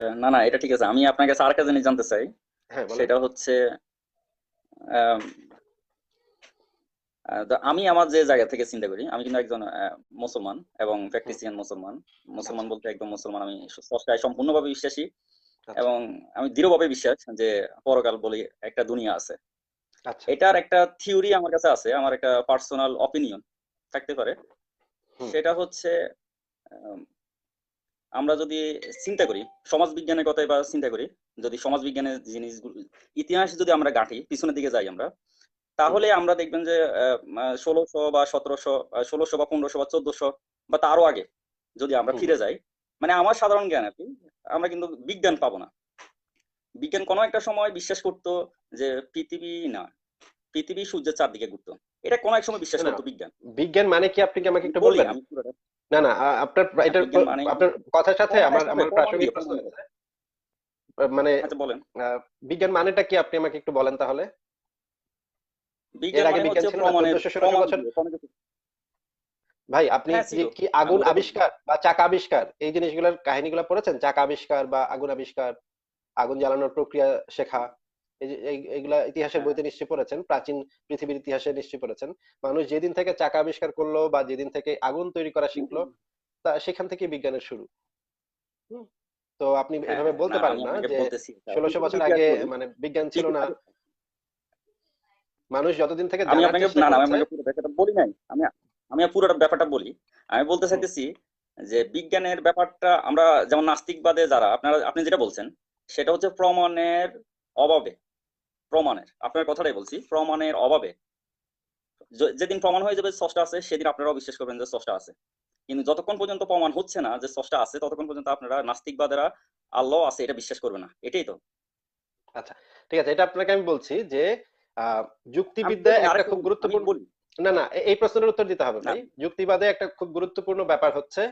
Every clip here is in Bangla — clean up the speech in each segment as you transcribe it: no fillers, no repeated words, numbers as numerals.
না না, এটা ঠিক আছে। আমি আপনার কাছে আরেকটা জিনিস জানতে চাই। হ্যাঁ, বলেন। সেটা হচ্ছে আম, তো আমি আমার যে জায়গা থেকে চিন্তা করি, আমি কিন্তু একজন মুসলমান এবং হুম, প্র্যাকটিসিয়ান মুসলমান। মুসলমান আচ্ছা, বলতে একদম মুসলমান, আমি স্রষ্টায় সম্পূর্ণভাবে বিশ্বাসী। আচ্ছা, এবং আমি দৃঢ়ভাবে বিশ্বাস যে পরকাল বলে একটা দুনিয়া আছে। আচ্ছা। এটার একটা থিওরি আমার কাছে আছে, আমার একটা পার্সোনাল অপিনিয়ন থাকতে পারে। হুম, সেটা হচ্ছে আম, আমরা যদি চিন্তা করি, সমাজ বিজ্ঞানের কথাই বা চিন্তা করি, যদি সমাজ বিজ্ঞানের জিনিসগুলো, ইতিহাস যদি আমরা গাঁটি পিছনের দিকে যাই আমরা, হুম, তাহলে আমরা দেখবেন যে 1600 বা 1700, 1600 বা 1500 বা 1400 বা তারও আগে যদি আমরা হুম। ফিরে যাই, মানে আমার সাধারণ জ্ঞান আর কি, আমরা কিন্তু বিজ্ঞান পাবো না। বিজ্ঞান কোনো একটা সময় বিশ্বাস করতো যে পৃথিবী না, পৃথিবী সূর্যের চারদিকে ঘুরতো। এটা কোনো এক সময় বিশ্বাস না, না, করতো বিজ্ঞান। বিজ্ঞান মানে কি আপনি কি আমাকে আমি একটু বলি, বলবেন? আমি পুরোটা না, না, আপনার এটার বিজ্ঞান মানে আপনার কথার সাথে প্রমাণের আমার সাথে আমার প্রমাণ প্রাসঙ্গিক দিয়ে, প্রশ্ন প্রমাণ দিয়ে। হচ্ছে, মানে আচ্ছা বলেন। আহ, বিজ্ঞান মানেটা কি আপনি আমাকে একটু বলেন তাহলে। এর বিজ্ঞান আগে মানে বিজ্ঞান হচ্ছে ছিল না প্রমাণের, 1400-1600 প্রমাণ বছর? দিয়ে কোনো কিছু। ভাই, আপনি হ্যাঁ যে ছিল, কি আমি আগুন ওটাই বলছি। আবিষ্কার বা চাকা আবিষ্কার এই জিনিসগুলোর কাহিনীগুলো পড়েছেন? চাকা আবিষ্কার বা আগুন আবিষ্কার, আগুন জ্বালানোর প্রক্রিয়া শেখা, এই যে এইগুলা ইতিহাসের হ্যাঁ, বইতে নিশ্চয়ই পড়েছেন, প্রাচীন পৃথিবীর ইতিহাসে নিশ্চয়ই পড়েছেন। মানুষ যেদিন থেকে চাকা আবিষ্কার করলো বা যেদিন থেকে আগুন তৈরি করা শিখলো, তা সেখান থেকে বিজ্ঞানের শুরু। হুম। তো আপনি হ্যাঁ, এভাবে হ্যাঁ, না বলতে না, পারেন আমি না আপনাকে যে বলতেছি ষোলোশো পৃথিবীর বছর ইতিহাস আগে বলি। মানে বিজ্ঞান ছিল না। পৃথিবী, মানুষ যতদিন থেকে আমি জানার আপনাকে, চেষ্টা না না, আমি করেছে। আপনাকে পুরো ব্যাপারটা বলি নাই। আমি আমি পুরোটা ব্যাপারটা বলি। আমি বলতে হুম, চাইতেছি যে বিজ্ঞানের ব্যাপারটা আমরা যেমন নাস্তিকবাদে যারা, আপনি যেটা বলছেন সেটা হচ্ছে প্রমাণের অভাবে। প্রমাণের, আপনার কথাটাই বলছি, প্রমাণের অভাবে যেদিন প্রমাণ হয়ে যাবে স্রষ্টা আছে, সেদিন আপনারাও বিশ্বাস করবেন যে স্রষ্টা আছে। কিন্তু যতক্ষণ পর্যন্ত প্রমাণ হচ্ছে না যে স্রষ্টা আছে, ততক্ষণ পর্যন্ত আপনারা নাস্তিকবাদেরা আল্লাহ আছে এটা বিশ্বাস করবে না, এটাই তো। আচ্ছা, ঠিক আছে, এটা আপনাকে আমি বলছি যে আহ, আমি যুক্তিবিদ্যায় বলি, একটা আরেকটা খুব বলি, আমি গুরুত্বপূর্ণ, বলি। না, না, এই প্রশ্নের উত্তর দিতে হবে না, ভাই। যুক্তিবাদে একটা খুব গুরুত্বপূর্ণ ব্যাপার হচ্ছে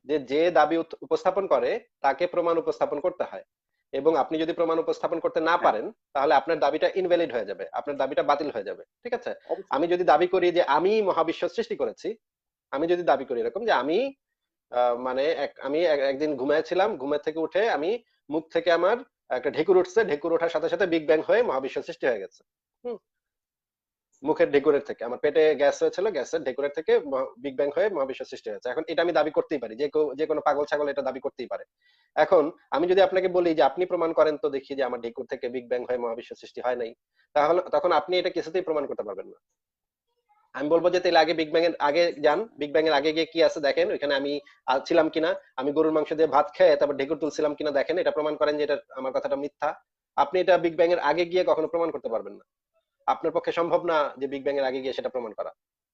যে যে দাবি উপস্থাপন করে তাকে প্রমাণ উপস্থাপন করতে হয়, এবং আপনি যদি প্রমাণ উপস্থাপন করতে না হ্যাঁ, পারেন তাহলে আপনার দাবিটা ইনভ্যালিড হয়ে যাবে, আপনার দাবিটা বাতিল হয়ে যাবে, ঠিক আছে? অবশ্যই। আমি যদি দাবি করি যে আমি মহাবিশ্ব সৃষ্টি করেছি, আমি যদি দাবি করি এরকম যে আমি মানে আমি একদিন ঘুমিয়েছিলাম, ঘুমের থেকে উঠে আমি মুখ থেকে আমার একটা ঢেকুর উঠছে, ঢেকুর ওঠার সাথে সাথে বিগ ব্যাং হয়ে মহাবিশ্ব সৃষ্টি হয়ে গেছে। হুম। মুখের ঢেকুরের থেকে আমার পেটে গ্যাস হয়েছিল, গ্যাসের ঢেকুরের থেকে বিগ ব্যাং হয়ে মহাবিশ্ব সৃষ্টি হয়েছে। এখন এটা আমি দাবি করতেই পারি, যে কোনো পাগল ছাগল এটা দাবি করতেই পারে। এখন আমি যদি আপনাকে বলি যে আপনি প্রমাণ করেন তো দেখি যে আমার ঢেকুর থেকে বিগ ব্যাং হয়ে মহাবিশ্ব সৃষ্টি হয় নাই, তাহলে তখন আপনি এটা কিছুতেই প্রমাণ করতে পারবেন না। আমি বলবো যে তাহলে আগে বিগ ব্যাং এর আগে যান, বিগ ব্যাং এর আগে গিয়ে কি আছে দেখেন, ওইখানে আমি ছিলাম কিনা, আমি গরুর মাংস দিয়ে ভাত খেয়ে তারপর ঢেকুর তুলছিলাম কিনা দেখেন, এটা প্রমাণ করেন যে এটা আমার কথাটা মিথ্যা। আপনি এটা বিগ ব্যাং এর আগে গিয়ে কখনো প্রমাণ করতে পারবেন না। আপনার পক্ষে সম্ভব না যে বিগ ব্যাং এর আগে গিয়ে সেটা প্রমাণ করা,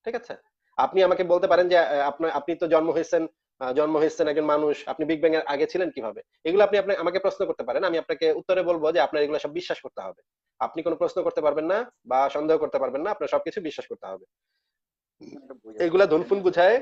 ঠিক আছে? আপনি আমাকে বলতে পারেন যে আপনার আপনি তো জন্ম হয়েছেন একজন মানুষ, আপনি বিগ ব্যাং এর আগে ছিলেন কিভাবে? এগুলো আপনি আপনি আমাকে প্রশ্ন করতে পারেন, আমি আপনাকে উত্তরে বলবো যে আপনার এগুলো সব বিশ্বাস করতে হবে। আপনি কোনো প্রশ্ন করতে পারবেন না বা সন্দেহ করতে পারবেন না, আপনার সবকিছু বিশ্বাস করতে হবে। একটা বই আছে। এগুলা ধুনফুন বুঝায়,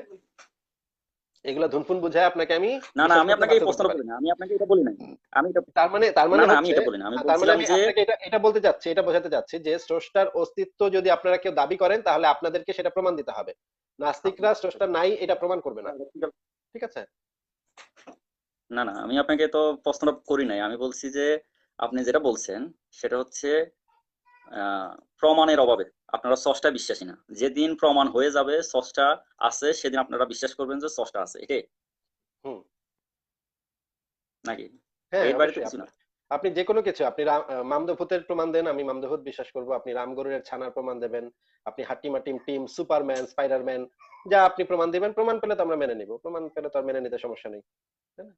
এগুলা ধুনফুন বুঝায় আপনাকে আমি না না, বিশ্বাস আমি করতে আপনাকে এই বাধ্য করতে প্রশ্নটা পারি। করি না, আমি আপনাকে এটা বলি নাই। আমি এটা, তার মানে না না, আমি হচ্ছে, এটা বলি না, আমি তার মানে বলছিলাম আমি যে আপনাকে এটা এটা বলতে চাচ্ছি, এটা বোঝাতে চাচ্ছি যে স্রষ্টার অস্তিত্ব যদি আপনারা কেউ দাবি করেন তাহলে আপনাদেরকে সেটা প্রমাণ দিতে হবে। নাস্তিকরা স্রষ্টা নাই এটা প্রমাণ করবে না, ঠিক আছে? না না, আমি আপনাকে তো প্রশ্নটা করি নাই। আমি বলছি যে আপনি যেটা বলছেন সেটা হচ্ছে আহ প্রমাণের অভাবে আপনারা স্রষ্টা বিশ্বাসী না। যেদিন প্রমাণ হয়ে যাবে স্রষ্টা আছে, সেদিন আপনারা বিশ্বাস করবেন যে স্রষ্টা আছে, এটাই হুম। নাকি? হ্যাঁ, এর বাইরে তো অবশ্যই। কিছু না। আপনি আপনি যে কোনো কিছু, আপনি মামদভূতের প্রমাণ দেন, আমি মামদভূত বিশ্বাস করব। আপনি রামগরুরের ছানার প্রমাণ দেবেন, আপনি হাট্টিমাটিম টিম সুপারম্যান স্পাইডারম্যান যা আপনি প্রমাণ দিবেন, প্রমাণ পেলে তো আমরা মেনে নিব, প্রমাণ পেলে তো আর মেনে নিতে সমস্যা নেই, তাই না?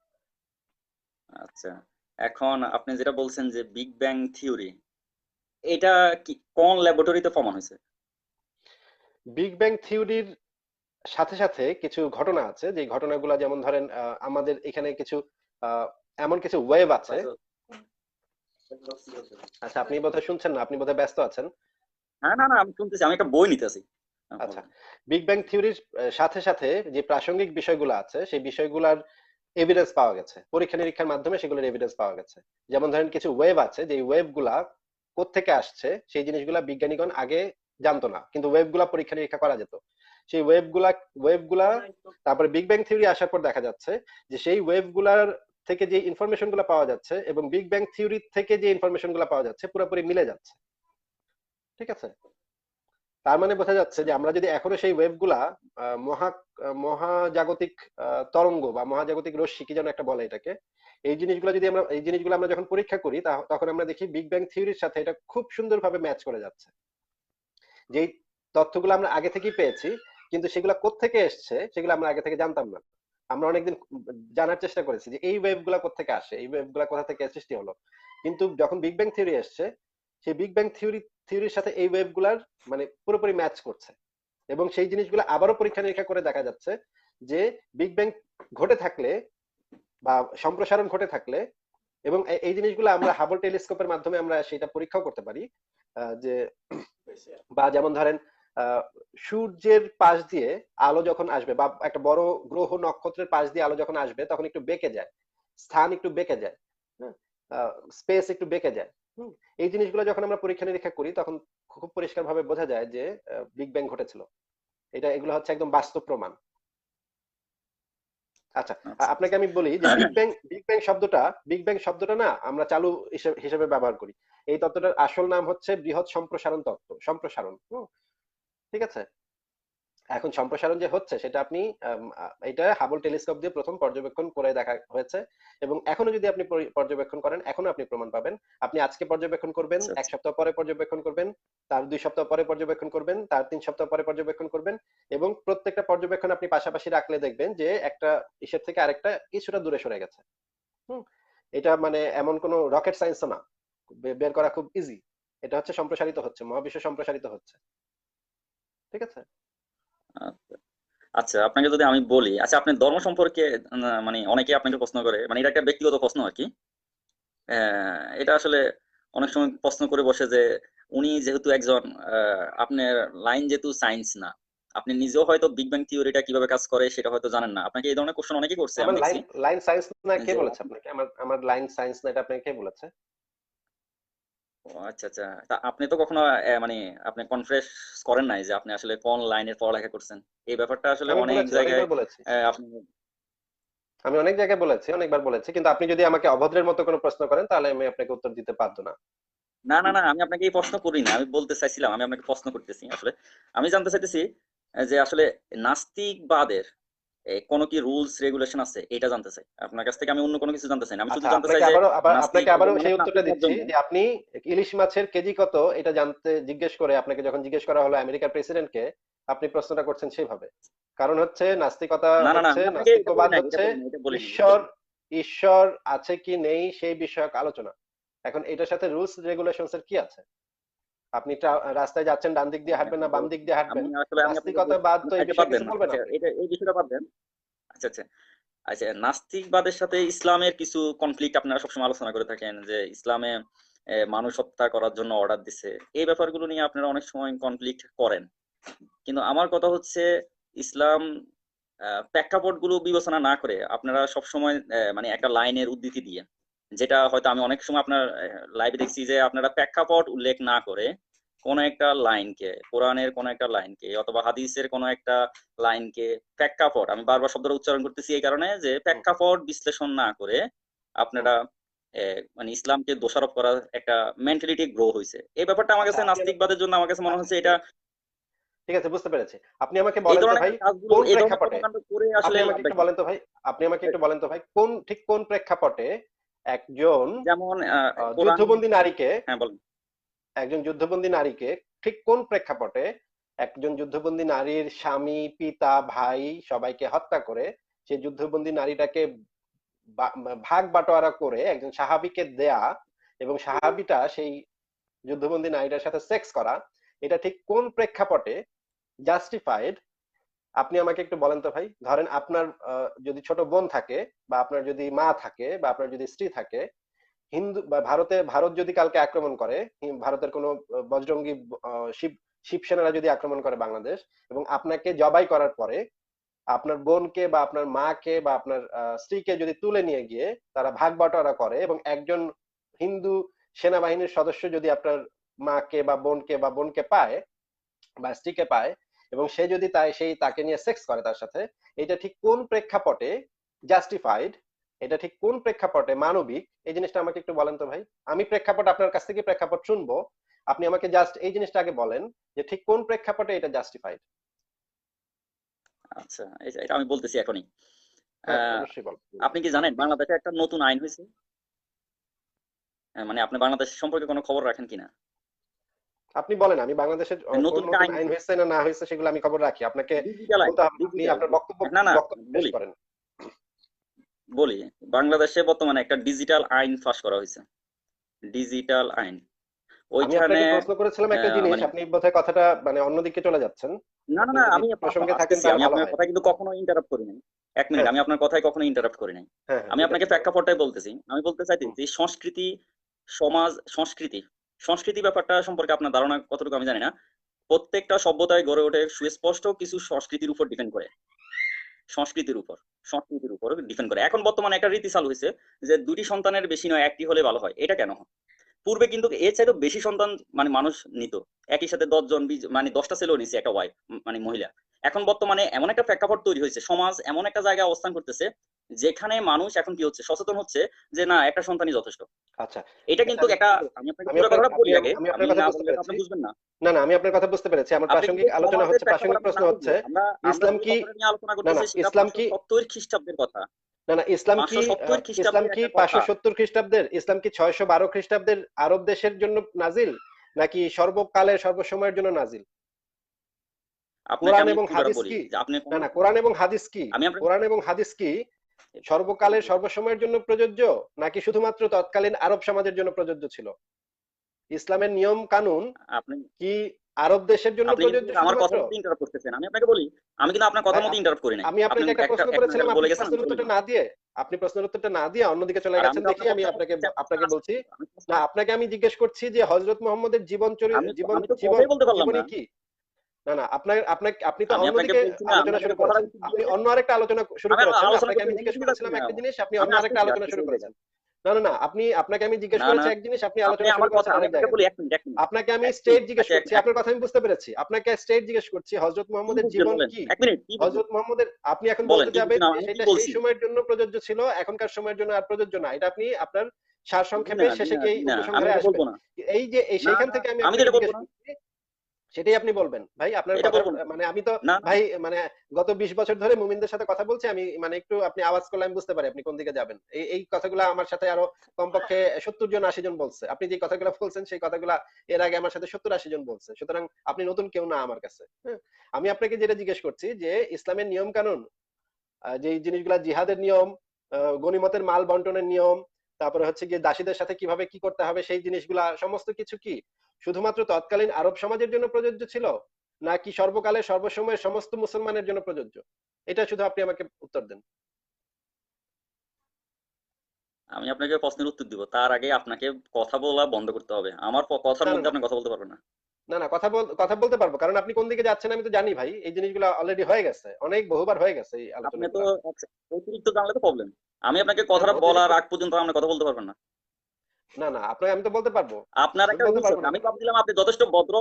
আচ্ছা, এখন আপনি যেটা বলছেন যে বিগ ব্যাং থিওরি, এটা কি কোন ল্যাবরেটরিতে প্রমাণ হয়েছে? বিগ ব্যাং থিওরির সাথে সাথে কিছু ঘটনা আছে, যে ঘটনাগুলো যেমন ধরেন আমাদের এখানে কিছু আহ, এমন কিছু ওয়েভ আছে। আচ্ছা, আপনি বোধহয় শুনছেন না, আপনি বোধহয় ব্যস্ত আছেন। হ্যাঁ, না না, আমি শুনতেছি, আমি একটা বই নিতেছি। হ্যাঁ, আচ্ছা, বলেন। বিগ ব্যাং থিওরির সাথে সাথে যে প্রাসঙ্গিক বিষয়গুলো আছে সেই বিষয়গুলোর এভিডেন্স পাওয়া গেছে, পরীক্ষা নিরীক্ষার মাধ্যমে সেগুলোর এভিডেন্স পাওয়া গেছে। যেমন ধরেন কিছু ওয়েভ আছে, যে ওয়েভ গুলা কোত্থেকে আসছে সেই জিনিসগুলা বিজ্ঞানীগণ আগে জানতো না, কিন্তু ওয়েভ গুলা পরীক্ষা নিরীক্ষা করা যেত। সেই ওয়েভ গুলা তারপরে বিগ ব্যাং থিওরি আসার পর দেখা যাচ্ছে যে সেই ওয়েভ গুলার থেকে যে ইনফরমেশন গুলো পাওয়া যাচ্ছে এবং বিগ ব্যাং থিওরি থেকে যে ইনফরমেশন গুলো পাওয়া যাচ্ছে পুরোপুরি মিলে যাচ্ছে। ঠিক আছে, তার মানে বোঝা যাচ্ছে যে আমরা যদি এখনো সেই ওয়েভ গুলা মহাজাগতিক তরঙ্গ বা মহাজাগতিক রশ্মি কি যেন একটা বলে এটাকে, এই জিনিসগুলো আমরা যখন পরীক্ষা করি তখন আমরা দেখি বিগ ব্যাং থিওরির সাথে এটা খুব সুন্দরভাবে ম্যাচ করে যাচ্ছে। যেই তথ্যগুলো আমরা আগে থেকেই পেয়েছি, কিন্তু সেগুলো কোত্থেকে এসছে সেগুলো আমরা আগে থেকে জানতাম না। আমরা অনেকদিন জানার চেষ্টা করেছি যে এই ওয়েভ গুলা কোত্থেকে আসে, এই ওয়েভ গুলা কোথা থেকে সৃষ্টি হলো, কিন্তু যখন বিগ ব্যাং থিওরি এসছে সেই বিগ ব্যাং থিওরির সাথে এই ওয়েভ গুলার মানে পুরোপুরি ম্যাচ করছে, এবং সেই জিনিসগুলো আবারও পরীক্ষা নিরীক্ষা করে দেখা যাচ্ছে যে বিগ ব্যাং ঘটে থাকলে বা সম্প্রসারণ ঘটে থাকলে, এবং এই জিনিসগুলো আমরা হাবল টেলিস্কোপের মাধ্যমে আমরা সেটা পরীক্ষাও করতে পারি, যে বা যেমন ধরেন সূর্যের পাশ দিয়ে আলো যখন আসবে বা একটা বড় গ্রহ নক্ষত্রের পাশ দিয়ে আলো যখন আসবে তখন একটু বেঁকে যায়, স্থান একটু বেঁকে যায়, স্পেস একটু বেঁকে যায়। এই জিনিসগুলো যখন আমরা পরীক্ষা নিরীক্ষা করি তখন খুব পরিষ্কার ভাবে বোঝা যায় যে বিগ ব্যাং ঘটেছিল। এগুলো হচ্ছে একদম বাস্তব প্রমাণ। আচ্ছা, আচ্ছা আপনাকে আমি বলি যে বিগ ব্যাং শব্দটা না আমরা চালু হিসেবে ব্যবহার করি। এই তত্ত্বটার আসল নাম হচ্ছে বৃহৎ সম্প্রসারণ তত্ত্ব, সম্প্রসারণ। ঠিক আছে, এখন সম্প্রসারণ যে হচ্ছে সেটা আপনি এটা হাবল টেলিস্কোপ দিয়ে প্রথম পর্যবেক্ষণ করে দেখা হয়েছে, এবং এখনো যদি আপনি পর্যবেক্ষণ করেন এখনো আপনি প্রমাণ পাবেন। আপনি আজকে পর্যবেক্ষণ করবেন, আচ্ছা এক আচ্ছা সপ্তাহ পরে পর্যবেক্ষণ করবেন, তার 2 সপ্তাহ পরে পর্যবেক্ষণ করবেন, তার 3 সপ্তাহ পরে পর্যবেক্ষণ করবেন, এবং প্রত্যেকটা পর্যবেক্ষণ আপনি পাশাপাশি রাখলে দেখবেন যে একটা ইসের থেকে আরেকটা কিছুটা দূরে সরে গেছে। হুম, এটা মানে এমন কোনো রকেট সায়েন্সও না, বের করা খুব ইজি। এটা হচ্ছে সম্প্রসারিত হচ্ছে, মহাবিশ্ব সম্প্রসারিত হচ্ছে। ঠিক আছে, আচ্ছা আচ্ছা, আপনাকে যদি আমি বলি, আচ্ছা আপনি ধর্ম সম্পর্কে মানে অনেকে আপনাকে প্রশ্ন করে, মানে এটা একটা ব্যক্তিগত প্রশ্ন আর কি। এটা আসলে অনেক সময় প্রশ্ন করে বসে যে উনি যেহেতু একজন আপনার লাইন যেহেতু সায়েন্স না, আপনি নিজেও হয়তো বিগ ব্যাং থিওরিটা কিভাবে কাজ করে সেটা হয়তো জানেন না। আপনাকে এই ধরনের কোশ্চেন অনেকেই করছে, আমার আমি লাইন দেখছি লাইন সায়েন্স না কে যে বলেছে আপনাকে? আমার আমার লাইন সায়েন্স না এটা আপনাকে কে বলেছে? ও আচ্ছা আচ্ছা, তা আপনি তো কখনো মানে আপনি কনফ্রেশ করেন নাই যে আপনি আসলে কোন লাইনের পড়ালেখা করছেন? এই ব্যাপারটা আসলে আমি অনেক বলেছি, জায়গায় অনেকবার বলেছি। আপনি আমি অনেক জায়গায় বলেছি, অনেকবার বলেছি, কিন্তু আপনি যদি আমাকে অভদ্রের মতো কোনো প্রশ্ন করেন তাহলে আমি আপনাকে উত্তর দিতে পারবো না। না না না, আমি আপনাকে এই প্রশ্ন করি না, আমি বলতে চাইছিলাম, আমি আপনাকে প্রশ্ন করতেছি আসলে। আমি জানতে চাইতেছি যে আসলে নাস্তিকবাদের কোনো কি রুলস রেগুলেশন আছে এটা জানতে চাই আপনার কাছ থেকে। আমি অন্য কোনো কিছু জানতে চাই না, আমি শুধু আচ্ছা, জানতে চাই যে নাস্তিক আপনাকে আবারও মানুষ সেই নাস্তিক উত্তরটা হওয়ার দিচ্ছি জন্য। যে আপনি ইলিশ মাছের কেজি কত এটা জানতে জিজ্ঞেস করে, আপনাকে যখন জিজ্ঞেস করা হলো আমেরিকার প্রেসিডেন্টকে, আপনি প্রশ্নটা করছেন সেইভাবে। কারণ হচ্ছে নাস্তিকতা না না না, হচ্ছে, আমি আপনাকে এটা বলি নাস্তিকবাদ নাই, এটা হচ্ছে বলি নাই, এটা বলি নাই, এটা ঈশ্বর, বলি নাই। ঈশ্বর আছে কি নেই সেই বিষয়ক আলোচনা। এখন এটার সাথে রুলস রেগুলেশনস এর কি আছে? আপনি রাস্তায় যাচ্ছেন, ডান দিক দিয়ে হ্যাঁ, হাঁটবেন না বাম দিক দিয়ে আমি হাঁটবেন? আসলে আমি আপনাকে নাস্তিকতাবাদ তো এই আচ্ছা বাদ বিষয়ে দেন, কিছু বলবে না আচ্ছা আপনাকে। এটা এই বিষয়টা বাদ দেন। আচ্ছা আচ্ছা আচ্ছা, নাস্তিকবাদের সাথে ইসলামের কিছু কনফ্লিক্ট আপনারা সবসময় আলোচনা করে থাকেন যে ইসলামে মানুষ হত্যা করার জন্য অর্ডার দিছে, এই ব্যাপারগুলো নিয়ে আপনারা অনেক সময় কনফ্লিক্ট করেন। কিন্তু আমার কথা হচ্ছে ইসলাম প্রেক্ষাপটগুলো বিবেচনা না করে আপনারা সবসময় মানে একটা লাইনের উদ্ধৃতি দিয়ে, যেটা হয়তো আমি অনেক সময় আপনার লাইভে দেখছি যে আপনারা প্রেক্ষাপট উল্লেখ না করে কোন একটা লাইনকে, কোরআনের কোন একটা লাইনকে অথবা হাদিসের কোন একটা লাইনকে প্রেক্ষাপট, আমি বারবার শব্দটা উচ্চারণ করতেছি এই কারণে যে হুম, প্রেক্ষাপট বিশ্লেষণ না করে হুম। আপনারা মানে ইসলামকে দোষারোপ করার একটা মেন্টালিটি গ্রো হয়েছে। এই ব্যাপারটা আমার আচ্ছা, কাছে নাস্তিকবাদের জন্য আমার কাছে মনে আচ্ছা, হচ্ছে ঠিক এটা আছে, ঠিক আছে, বুঝতে পেরেছি। আপনি আমাকে এই বলেন তো ধরনের ভাই, কাজগুলো, কোন এই ধরনের প্রেক্ষাপটে, কর্মকাণ্ড করে আপনি আসলে আমাকে লাভটা একটু কি? বলেন তো ভাই, আপনি আমাকে একটু বলেন তো ভাই, ঠিক কোন প্রেক্ষাপটে একজন যেমন কোরআন। যুদ্ধবন্দী নারীকে, হ্যাঁ বলেন। একজন যুদ্ধবন্দী নারীকে ঠিক কোন প্রেক্ষাপটে একজন যুদ্ধবন্দী নারীর স্বামী, পিতা, ভাই সবাইকে হত্যা করে সেই যুদ্ধবন্দী নারীটাকে ভাগ বাটোয়ারা করে একজন সাহাবীকে দেয়া, এবং সাহাবীটা সেই যুদ্ধবন্দী নারীটার সাথে সেক্স করা, এটা ঠিক কোন প্রেক্ষাপটে জাস্টিফাইড? আপনি আমাকে একটু বলেন তো ভাই। ধরেন আপনার যদি ছোট বোন থাকে, বা আপনার যদি মা থাকে, বা আপনার যদি স্ত্রী থাকে, হিন্দু বা ভারত যদি কালকে আক্রমণ করে, ভারতের কোনো বজরঙ্গি শিব শিবসেনারা যদি আক্রমণ করে বাংলাদেশ, এবং আপনাকে জবাই করার পরে আপনার বোনকে বা আপনার মাকে বা আপনার স্ত্রীকে যদি তুলে নিয়ে গিয়ে তারা ভাগ বাটোয়ারা করে, এবং একজন হিন্দু সেনাবাহিনীর সদস্য যদি আপনার মাকে বা বোনকে পায় বা স্ত্রীকে পায়, এবং সে যদি তাকে নিয়ে সেক্স করে তার সাথে, এটা ঠিক কোন প্রেক্ষাপটে জাস্টিফাইড? এটা ঠিক কোন প্রেক্ষাপটে মানবিক, এই জিনিসটা আমাকে একটু বলেন তো ভাই। আমি প্রেক্ষাপট আপনার কাছ থেকে প্রেক্ষাপট শুনবো, আপনি আমাকে জাস্ট এই জিনিসটা আগে বলেন যে ঠিক কোন প্রেক্ষাপটে এটা জাস্টিফাইড। আচ্ছা, এটা আমি বলতেছি এখনই। হ্যাঁ আহ, অবশ্যই বলেন। আপনি কি জানেন বাংলাদেশে একটা নতুন আইন হয়েছে? মানে আপনি বাংলাদেশ সম্পর্কে কোনো খবর রাখেন কিনা? আপনি বলেন, আমি বাংলাদেশের কোন নতুন একটা নতুন আইন আইন হয়েছে না না হয়েছে সেগুলো আমি খবর রাখি, আপনাকে ডিজিটাল আইন, বলতে হবে না। আপনি ডিজিটাল। আপনার বক্তব্য না না, বক্তব্য পেশ বলি করেন। বলি বাংলাদেশে বর্তমানে একটা ডিজিটাল আইন পাস করা হয়েছে, ডিজিটাল আইন। আমি ওইখানে আপনাকে প্রশ্ন করেছিলাম একটা জিনিস, মানে আপনি বোধহয় কথাটা মানে অন্যদিকে চলে যাচ্ছেন। না না আপনি না, যদি আমি প্রসঙ্গে থাকেন আসতেছি, তাহলে আমি ভালো আপনার হয়। কথা কিন্তু কখনো ইন্টারাপ্ট করি নাই। এক মিনিট, হ্যাঁ আমি আপনার কথায় কখনো ইন্টারাপ্ট করি নাই। হ্যাঁ হ্যাঁ আমি ঠিক আপনাকে আছে বলেন। প্রেক্ষাপটটাই বলতেছি। আমি বলতে হুম। চাইতেছি সংস্কৃতি, সমাজ, সংস্কৃতি, সংস্কৃতি ব্যাপারটা সম্পর্কে আপনার ধারণা কতটুকু আমি জানি না। প্রত্যেকটা সভ্যতায় গড়ে ওঠে সুস্পষ্ট কিছু সংস্কৃতির উপর ডিপেন্ড করে, সংস্কৃতির উপর, সংস্কৃতির উপর ডিপেন্ড করে। এখন বর্তমানে একটা রীতি চালু হয়েছে যে দুটি সন্তানের বেশি নয়, একটি হলে ভালো হয়। এটা কেন হয়? পূর্বে কিন্তু এর চাইতে বেশি সন্তান মানে মানুষ নিত, একই সাথে 10 জন 20, মানে 10টা ছেলেও নিছে একটা ওয়াইফ, মানে মহিলা। এখন বর্তমানে এমন একটা প্রেক্ষাপট তৈরি হয়েছে, সমাজ এমন একটা জায়গায় অবস্থান করতেছে যেখানে মানুষ এখন কি হচ্ছে, সচেতন হচ্ছে যে না, একটা সন্তানই যথেষ্ট। আচ্ছা এটা এটা কিন্তু আমি একটা, বুঝতে পেরেছি। আমি আপনাকে আমি পুরো আপনার কথাটা আপনি বলি আগে, আমি আমি আপনার কথা না বুঝতে বললে তো পেরেছি। আপনি বুঝবেন না। না না, আমি আপনার কথা বুঝতে পেরেছি। আমার আপনি প্রাসঙ্গিক যদি আলোচনা সমাজের হচ্ছে, প্রেক্ষাপট প্রাসঙ্গিক আপনি প্রশ্ন না হচ্ছে বুঝলে, আমরা আমরা ইসলাম যে কি, কথাটা নিয়ে আলোচনা না না করতেছি সেটা ইসলাম কি, 570 খ্রিস্টাব্দের কথা। না না ইসলাম কি 570 ইসলাম খ্রিস্টাব্দের কি একটা কথা। 570 খ্রিস্টাব্দের, ইসলাম কি 612 খ্রিস্টাব্দের আরব দেশের জন্য নাজিল, নাকি সর্বকালের সর্বসময়ের জন্য নাজিল? আপনাকে কোরআন আমি এবং পুরোটা হাদিস বলি কি, যে আপনি না কোনো, না কোরআন এবং হাদিস কি, আমি আপনাকে কোরআন এবং হাদিস কি সর্বকালের সর্বসময়ের জন্য প্রযোজ্য, নাকি শুধুমাত্র তৎকালীন আরব সমাজের জন্য প্রযোজ্য ছিল? ইসলামের নিয়ম কানুন আপনি কি আরব দেশের জন্য আপনি কিন্তু প্রযোজ্য আমার শুধুমাত্র? কথার মধ্যে ইন্টারাপ্ট করতেছেন। আমি আপনাকে বলি, আমি কিন্তু আপনার ভাই কথার মধ্যে ইন্টারাপ্ট করি নাই। আমি আপনি আপনাকে একটা একটা প্রশ্ন এক মিনিট করেছিলাম, আগে আপনি বলে গেছেন, আমি প্রশ্নের বলি উত্তরটা না। না দিয়ে, আপনি প্রশ্নের উত্তরটা না দিয়ে অন্যদিকে চলে আর আমি গেছেন তো দেখি আপনার আমি প্রশ্নের আপনাকে প্রশ্নের answer বলছি। দিচ্ছি। না আপনাকে আমি জিজ্ঞেস করছি যে হযরত মুহাম্মদের জীবন জীবন আমি তো জীবন কথাই বলতে পারলাম জীবনী না। কি? না না আপনার আপনার আপনি তো আমি আপনাকে অন্যদিকে বলছি না, আমি আলোচনা শুরু আপনাকে কথাটা করেছেন, উত্তর আপনি দিয়ে অন্য আরেকটা আলোচনা শুরু আমি করেছেন, আলোচনা আপনাকে করতে আমি জিজ্ঞেস বুঝতে পারছি করেছিলাম না। একটা জিনিস, আপনি আমি অন্য আরেকটা আসতেছি আলোচনা আসতেছি শুরু ওই করেছেন। জায়গায়। না না না আপনি, আপনাকে আমি জিজ্ঞেস না করেছি না, এক জিনিস, আপনি আপনি আলোচনা শুরু আমার কথা, করেছেন আমি আরেক আপনাকে জায়গা বলি থেকে। এক মিনিট, এক মিনিট, আপনাকে আমি এক স্টেট মিনিট, জিজ্ঞেস আচ্ছা করছি, আপনার কথা আমি বুঝতে পেরেছি, আপনাকে স্টেট জিজ্ঞেস করছি হযরত কি মুহাম্মদের বুঝছেন জীবন বলেন, কি? এক মিনিট, কি বুঝলেন হযরত মুহাম্মদের, আপনি এখন বলেন, বলতে কি যাবেন বুঝছেন, যে আমি কি সেটা সেই বলছি? সময়ের জন্য প্রযোজ্য ছিল, এখনকার সময়ের জন্য আর প্রযোজ্য না, এটা আপনি আপনার জি না, সারসংক্ষেপে জি শেষে না, গিয়ে জি এই না, আমি উপসংহারে এটা বলবো আসবেন। না। এই যে এই না সেইখান না, থেকে আমি আমি তো আপনাকে এটা বলবো জিজ্ঞেস না, করছি, সেটাই আপনি বলবেন ভাই। আপনার এটা কথার বলবো না। মানে আমি তো না না, ভাই মানে গত 20 বছর ধরে মুমিনদের সাথে কথা বলছি আমি, মানে একটু আপনি আওয়াজ করলে আমি বুঝতে পারি আপনি কোন দিকে যাবেন। এই কথাগুলো আমার সাথে আরো কমপক্ষে 70 জন 80 জন বলছে, আপনি যে কথাগুলো বলছেন সেই কথাগুলো এর আগে আমার সাথে 70 80 জন বলছে, সুতরাং আপনি নতুন কেউ না আমার কাছে। হ্যাঁ, আমি আপনাকে যেটা জিজ্ঞেস করছি যে ইসলামের নিয়ম কানুন, যে জিনিসগুলা জিহাদের নিয়ম, গনিমতের মাল বন্টনের নিয়ম, তারপরে হচ্ছে গিয়ে দাসীদের সাথে কিভাবে কি করতে হবে সেই জিনিসগুলা সমস্ত কিছু কি শুধুমাত্র তৎকালীন আরব সমাজের জন্য প্রযোজ্য ছিল, নাকি সর্বকালে সর্বসময়ের সমস্ত মুসলমানের জন্য প্রযোজ্য? এটা শুধু আপনি আমাকে উত্তর দেন। আমি আপনাকে প্রশ্নের উত্তর দিব, তার আগে আপনাকে কথা বলা বন্ধ করতে হবে। আমার কথার না না মধ্যে না আপনি কথা বলতে পারবেন না। না না কথা বলতে পারবো, কারণ আপনি কোন দিকে যাচ্ছেন আমি তো জানি ভাই, এই জিনিসগুলো অলরেডি হয়ে গেছে, অনেক বহুবার হয়ে গেছে এই আপনি তো আলোচনাগুলা। অতিরিক্ত জানলে তো প্রবলেম। আমি আপনাকে না কথাটা না বলার অতিরিক্ত, আগ পর্যন্ত আপনি কথা বলতে পারবেন না। না না আপনাকে আমি তো বলতে পারবো, আপনার আমি একটা বলতে রুলস পারবো আছে, না আমি কেন? ভাবছিলাম আপনি যথেষ্ট ভদ্র।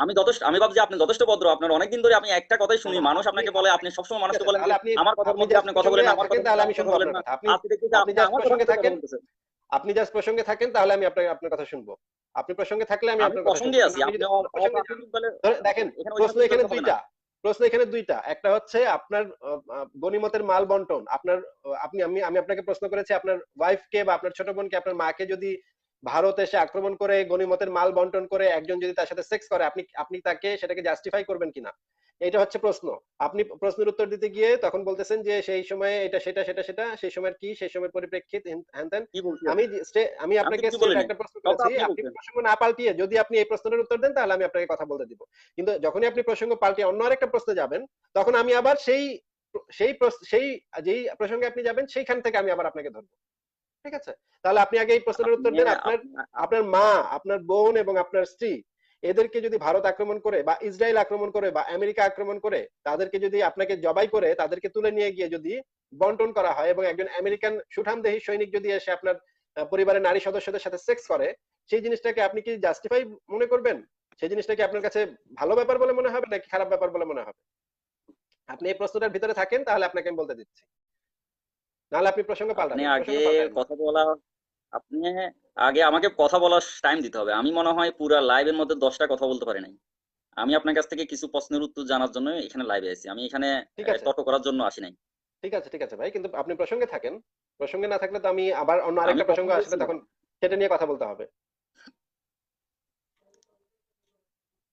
আমি ভাবছি আপনি যথেষ্ট ভদ্র, আপনার অনেকদিন ধরে আমি একটা কথাই না শুনি, না মানুষ আপনি আপনাকে বলে, আপনি আপনি সবসময় ঠিক মানুষকে আছে, বলেন যে তাহলে আপনি আমার কথার আপনি মধ্যে জাস্ট আপনি কথা প্রসঙ্গে বলেন না, আমার থাকেন কথার মধ্যে তাহলে আমি আমার কথা শুনবো বলেন আপনার না। কথা। আপনি আজকে দেখতেছি আপনি আপনি জাস্ট আমার কথার প্রসঙ্গে মধ্যে কথা থাকেন, বলতেছেন। আপনি জাস্ট প্রসঙ্গে থাকেন তাহলে আমি আপনার আপনার কথা শুনবো। আপনি প্রসঙ্গে থাকলে আমি আমি আপনার কথা শুনবো, প্রসঙ্গে কিন্তু আছি, আপনি আপনি যদি অপ্রসঙ্গে যান, অপ্রাসঙ্গিক বলে দেখেন এখানে ওইখানে প্রশ্ন বুঝতে এখানে হবে না। দুইটা, প্রশ্ন এখানে দুইটা, একটা হচ্ছে আপনার গনিমতের মাল বন্টন, আপনার আপনি আমি আপনাকে প্রশ্ন করেছি আপনার ওয়াইফ কে বা আপনার ছোট বোনকে, আপনার মাকে যদি ভারত এসে আক্রমণ করে গনিমতের মাল বন্টন করে একজন যদি তার সাথে সেক্স করে, আপনি আপনি তাকে সেটাকে জাস্টিফাই করবেন কিনা, এটা হচ্ছে প্রশ্ন। আপনি প্রশ্নের উত্তর দিতে গিয়ে তখন বলতেছেন যে সেই সময়ে এটা সেটা সেটা সেটা সেই সময়ের কি, সেই সময়ের পরিপ্রেক্ষিত হ্যান ত্যান। কি বলছি আমি আমি? আমি আমি তো আপনাকে কিছু বলি স্ট্রেট নাই, একটা প্রশ্ন সব তো করেছি, আপনি আপনি বলছেন। প্রসঙ্গ না পাল্টিয়ে যদি আপনি এই প্রশ্নের উত্তর দেন তাহলে আমি আপনাকে কথা বলতে দিব। কিন্তু যখনই আপনি প্রসঙ্গ পাল্টে অন্য আরেকটা প্রশ্নে যাবেন, তখন আমি আবার সেই সেই সেই যেই প্রসঙ্গে আপনি যাবেন সেইখান থেকে আমি আবার আপনাকে ধরবো। ঠিক আছে? তাহলে আপনি আগে এই প্রশ্নের উত্তর আপনি দেন। আপনার আপনি আপনার মা, আপনার বোন এবং আপনার স্ত্রী এদেরকে যদি ভারত আক্রমণ করে বা ইসরায়েল আক্রমণ করে বা আমেরিকা আক্রমণ করে, তাদেরকে যদি আপনাকে জবাই করে তাদেরকে তুলে নিয়ে গিয়ে যদি বন্টন করা হয় এবং একজন আমেরিকান সুঠামদেহী সৈনিক যদি এসে আপনার পরিবারের নারী সদস্যদের সাথে সেক্স করে, সেই জিনিসটাকে আপনি কি জাস্টিফাই মনে করবেন? সেই জিনিসটা কি আপনার কাছে ভালো ব্যাপার বলে মনে হবে নাকি খারাপ ব্যাপার বলে মনে হবে? আপনি এই প্রশ্নটার ভিতরে থাকেন তাহলে আপনাকে আমি বলতে দিচ্ছি। নাহলে আপনি প্রসঙ্গ আপনি পাল্টাবেন, আগে প্রসঙ্গ পাল্টাবেন না। কথা বলা, আপনি আগে আমাকে কথা বলার টাইম দিতে হবে। আমি মনে হয় পুরা লাইভের মধ্যে 10টা কথা বলতে পারি নাই। আমি আপনার কাছ থেকে কিছু প্রশ্নের উত্তর জানার জন্য এখানে লাইভে আছি, আমি এখানে ঠিক আছে, তর্ক করার জন্য আসি নাই। ঠিক আছে ভাই, কিন্তু আপনি প্রসঙ্গে থাকেন। প্রসঙ্গে না থাকলে তো আমি আবার অন্য আমি আরেকটা প্রসঙ্গ প্রসঙ্গে আসলে ছিলাম, তখন সেটা নিয়ে কথা বলতে হবে।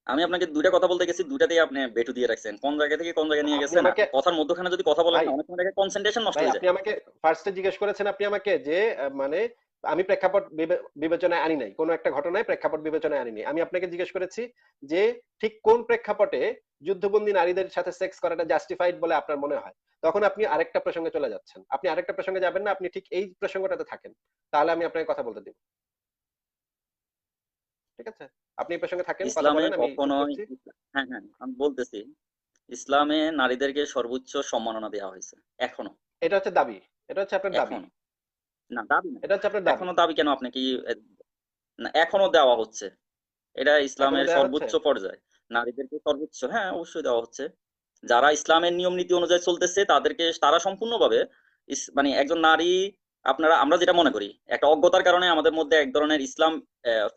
আমি আপনাকে দুইটা কথা বলতে গেছি, দুইটাতেই আপনি বেটু দিয়ে রাখছেন। কোন জায়গা থেকে কোন জায়গায় নিয়ে আপনি গেছেন, আমাকে, কথার মধ্যখানে যদি কথা বলেন ভাই না, অনেক সময় দেখে কনসেন্ট্রেশন নষ্ট ভাই হয়ে আপনি যায়। আমাকে ফার্স্টে জিজ্ঞেস করেছেন, আপনি আমাকে যে মানে আমি প্রেক্ষাপট বিবেচনায় আনি নাই, কোনো একটা ঘটনায় প্রেক্ষাপট বিবেচনায় আনিনি। আমি আপনাকে জিজ্ঞেস করেছি যে ঠিক কোন প্রেক্ষাপটে যুদ্ধবন্দী নারীদের সাথে সেক্স করাটা জাস্টিফাইড বলে আপনার মনে হয়। তখন আপনি আরেকটা প্রসঙ্গে চলে যাচ্ছেন। আপনি আরেকটা প্রসঙ্গে যাবেন না, আপনি ঠিক এই প্রসঙ্গটাতে থাকেন, তাহলে আমি আপনাকে কথা বলতে দিব। ঠিক আছে, আপনি এই প্রসঙ্গে থাকেন, কথা ইসলামে বলেন, আমি চুপ কখনোই, করছি। হ্যাঁ হ্যাঁ আমি বলতেছি, ইসলামে নারীদেরকে সর্বোচ্চ সম্মাননা দেওয়া হয়েছে এখনো। এটা হচ্ছে দাবি, এটা হচ্ছে আপনার দাবি, এখনো না, দাবি না। এটা হচ্ছে আপনার দাবি। এখনো দাবি কেন? আপনি কি না, এখনো দেওয়া হচ্ছে। এটা এখনো ইসলামের দেয়া হচ্ছে। সর্বোচ্চ পর্যায়ে নারীদেরকে সর্বোচ্চ, হ্যাঁ অবশ্যই দেওয়া হচ্ছে। যারা ইসলামের নিয়ম নীতি অনুযায়ী চলতেছে তাদেরকে, তারা সম্পূর্ণভাবে মানে একজন নারী, আমরা যেটা মনে করি একটা অজ্ঞতার কারণে আমাদের মধ্যে এক ধরনের ইসলাম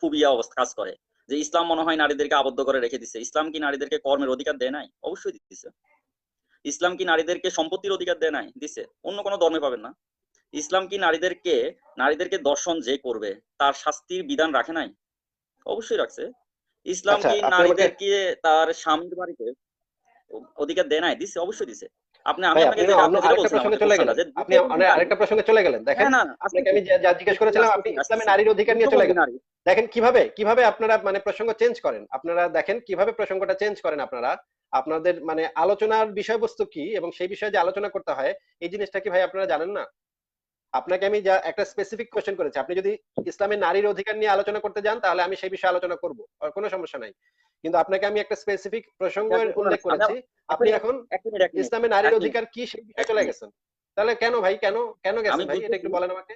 ফুবিয়া অবস্থা কাজ করে, যে ইসলাম মনে হয় নারীদেরকে আবদ্ধ করে রেখে দিচ্ছে। ইসলাম কি নারীদেরকে কর্মের অধিকার দেয় নাই? অবশ্যই দিচ্ছে। ইসলাম কি নারীদেরকে সম্পত্তির অধিকার দেয় নাই? দিছে। অন্য কোনো ধর্মে পাবেন না। ইসলাম কি নারীদেরকে দর্শন যে করবে তার শাস্তির বিধান রাখে নাই? অবশ্যই রাখছে। ইসলাম আচ্ছা, কি আপনি আমাকে, নারীদেরকে তার স্বামীর বাড়িতে অধিকার দেয় নাই? দিছে, অবশ্যই দিছে। আমি ভাই আপনি আপনাকে না যেটা, অন্য আপনি যেটা আরেকটা বলছেন প্রসঙ্গে আমাকে চলে কোশ্চেনটা, গেলেন, যে আপনি যুদ্ধবন্দী নারী, আরেকটা প্রসঙ্গে চলে গেলেন। দেখেন, হ্যাঁ না আপনাকে আসতেছি আমি যা যা জিজ্ঞেস আসতেছি করেছিলাম, আপনি আসতেছি ইসলামে আসতেছি নারীর অধিকার নিয়ে চলে যুদ্ধবন্দী গেলেন। নারী, দেখেন কিভাবে কিভাবে আপনারা মানে প্রসঙ্গ চেঞ্জ করেন, আপনারা দেখেন কিভাবে প্রসঙ্গটা চেঞ্জ করেন আপনারা। আপনাদের মানে আলোচনার বিষয়বস্তু কি এবং সেই বিষয়ে যে আলোচনা করতে হয়, এই জিনিসটা কি ভাই আপনারা জানেন না? আপনাকে আমি যা একটা স্পেসিফিক কোশ্চেন করেছি, আপনি যদি ইসলামের নারীর অধিকার নিয়ে আলোচনা করতে যান তাহলে আমি সেই বিষয়ে আলোচনা করব, আর কোনো সমস্যা নাই। কিন্তু আপনাকে আমি একটা স্পেসিফিক আচ্ছা প্রসঙ্গের আচ্ছা শুনুন, উল্লেখ করেছি, এক আপনি মিনিট এখন এক মিনিট এক মিনিট ইসলামে এক নারীর মিনিট অধিকার কি সেই এক বিষয়ে চলে মিনিট গেছেন। তাহলে কেন ভাই, কেন কেন আমি গেছেন ভাই, এটা বুঝতেছি, একটু বলেন আমাকে।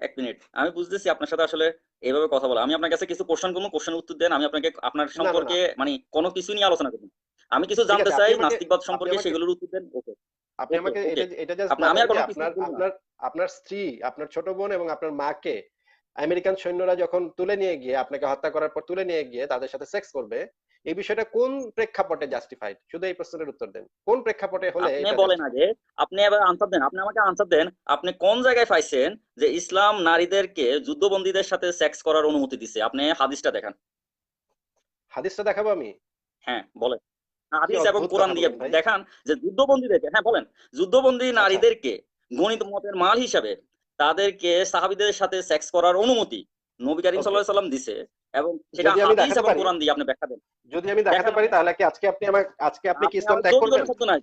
এক মিনিট আমি বুঝতেছি আপনার সাথে আসলে এইভাবে কথা বলা। আমি আপনার কাছে কিছু কোশ্চেন করবো, কোশ্চেনের উত্তর দেন, আমি আপনাকে আপনার না না না, সম্পর্কে মানে কোনো কিছু নিয়ে আলোচনা করবো। আমি কিছু ঠিক জানতে আছে, চাই নাস্তিকবাদ আপনি সম্পর্কে, আমাকে সেগুলোর উত্তর দেন। ওকে আপনি ওকে আমাকে ওকে এটা এটা জাস্ট আমি বলেন আর যে কোনো কিছু আপনার বলবো না। আপনার আপনার স্ত্রী, আপনার ছোট বোন এবং আপনার মাকে আমেরিকান সৈন্যরা যখন তুলে নিয়ে গিয়ে, আপনাকে হত্যা করার পর তুলে নিয়ে গিয়ে তাদের সাথে সেক্স করবে, এই বিষয়টা কোন প্রেক্ষাপটে জাস্টিফাইড, শুধু এই প্রশ্নের উত্তর দেন, কোন প্রেক্ষাপটে হলে আপনি এটা বলেন জাস্টিফাইড। আগে, আপনি এবার আনসার দেন, আপনি আমাকে আনসার দেন। আপনি কোন জায়গায় পাইছেন যে ইসলাম নারীদেরকে যুদ্ধবন্দীদের সাথে সেক্স করার অনুমতি দিছে? আপনি হাদিসটা দেখান। হাদিসটা দেখাবো আমি? হ্যাঁ বলেন। কি হাদিস এবং অদ্ভুত কোরআন কথা দিয়ে বলেন ভাই। দেখান যে যুদ্ধবন্দীদেরকে, হ্যাঁ বলেন, যুদ্ধবন্দী আচ্ছা, নারীদেরকে গণিমতের মাল হিসাবে তাদেরকে সাহাবীদের সাথে সেক্স করার অনুমতি নবী করিম ওকে, সাল্লাল্লাহু আলাইহি সাল্লাম দিছে, এবং সেটা যদি আমি হাদিস দেখাতে এবং পারি, কোরআন দিয়ে আপনি ব্যাখ্যা দেন। যদি আমি দেখাতে দেখান পারি আপনি। তাহলে কি আজকে আপনি কি আপনি ইসলাম আবার ত্যাগ যদি কোনো করবেন? শব্দ নাই,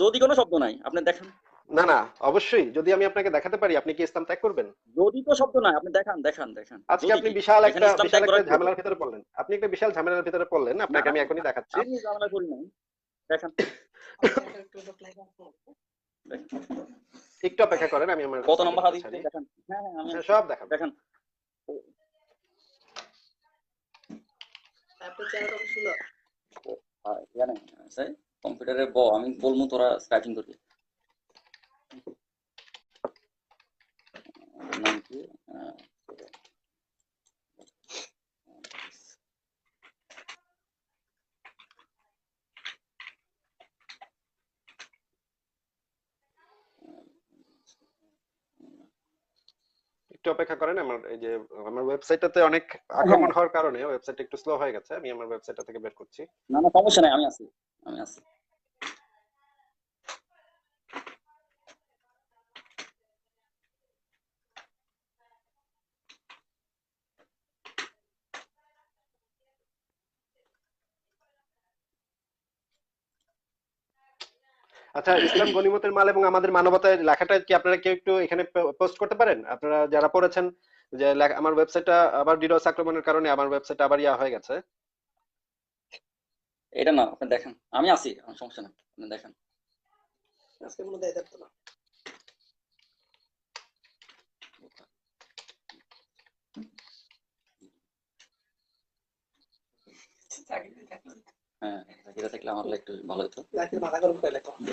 যদি কোনো শব্দ নাই, আপনি দেখান। না না, অবশ্যই যদি আমি আপনাকে দেখাতে পারি, আপনি কি ইসলাম ত্যাগ করবেন? যদি তো শব্দ নাই, আপনি দেখান দেখান দেখান, আজকে যদি আপনি কি এখানে ইসলাম বিশাল ত্যাগ একটা করার কি আছে? ঝামেলার ভিতরে পড়লেন, আপনি একটা বিশাল ঝামেলার ভিতরে পড়লেন, না আপনাকে আমি এখনই দেখাচ্ছি। আমি ঝামেলা করি নাই, দেখান দেখান। একটু অপেক্ষা করেন, আমি আমার কত নম্বর সার্ভারটা হাদিস ছাড়ি। দেখান? হ্যাঁ হ্যাঁ আমি হ্যাঁ, আছি, সব দেখাবো। দেখান। জানেন স্যার, কম্পিউটারে আমি বলবো তোরা স্টার্টিং করবি। নাম কি? আহ, একটু অপেক্ষা করেন, আমার ওয়েবসাইটটাতে অনেক হ্যাঁ আক্রমণ হওয়ার কারণে ওয়েবসাইটটা একটু স্লো হয়ে গেছে, আমি আমার ওয়েবসাইটটা থেকে বের করছি। না না সমস্যা নাই, আমি আছি, আমি আছি। আচ্ছা, ইসলাম গনিমতের মাল এবং আমাদের মানবতার লেখাটা কি আপনারা কেউ একটু এখানে পোস্ট করতে পারেন, আপনারা যারা পড়েছেন? যে আমার ওয়েবসাইটটা আবার ডিডোস আক্রমণের কারণে আমার ওয়েবসাইটটা আবার ইয়া হয়ে গেছে। এটা না আপনি দেখান, আমি আছি, আমার সমস্যা নাই, আপনি দেখান। হ্যাঁ, এটা থাকলে আমার একটু ভালো হতো।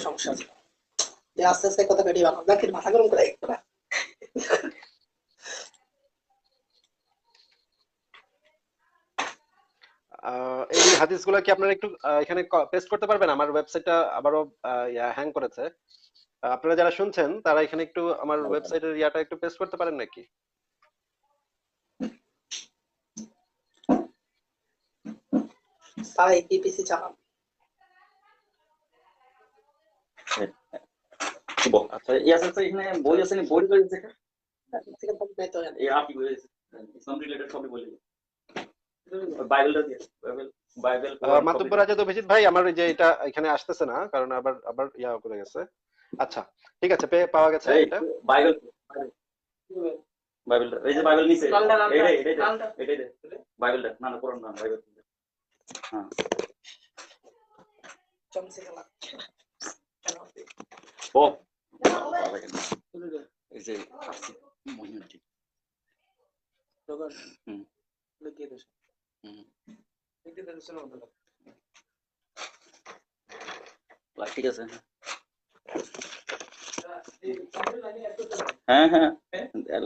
সমস্যা আছে। যে আস্তে আস্তে কথা বেরিয়ে ভালো নাকি মাথা গরম করে একটু না। এই হাদিসগুলো কি আপনারা একটু এখানে পেস্ট করতে পারবেন? আমার ওয়েবসাইটটা আবারও হ্যাং করেছে। আপনারা যারা শুনছেন তারা এখানে একটু আমার ওয়েবসাইটের ইয়াটা একটু পেস্ট করতে পারেন নাকি? স্যার এই পিসি চালান। আচ্ছা ইয়াস স্যার এখানে বই আছে নি বই রয়েছে থেকে থাকবে তো এই আপনি বই আছে ইসলাম রিলেটেড সবই বই বাইবেলটা দিয়ে বাইবেল মাতুব্বর আজাদ অভিজিৎ ভাই, আমার ওই যে এটা এখানে আসতেছে না, কারণ আবার আবার ইয়া করে গেছে। আচ্ছা ঠিক আছে, পাওয়া গেছে এটা। বাইবেল বাইবেলটা এই যে বাইবেল নিচে এটাই দে বাইবেলটা না না কোরআন না বাইবেল হ্যাঁ চমচে গেল ও এই যে আসছে মহিনুদ্দিন হুম হুম ঠিক আছে হ্যাঁ হ্যাঁ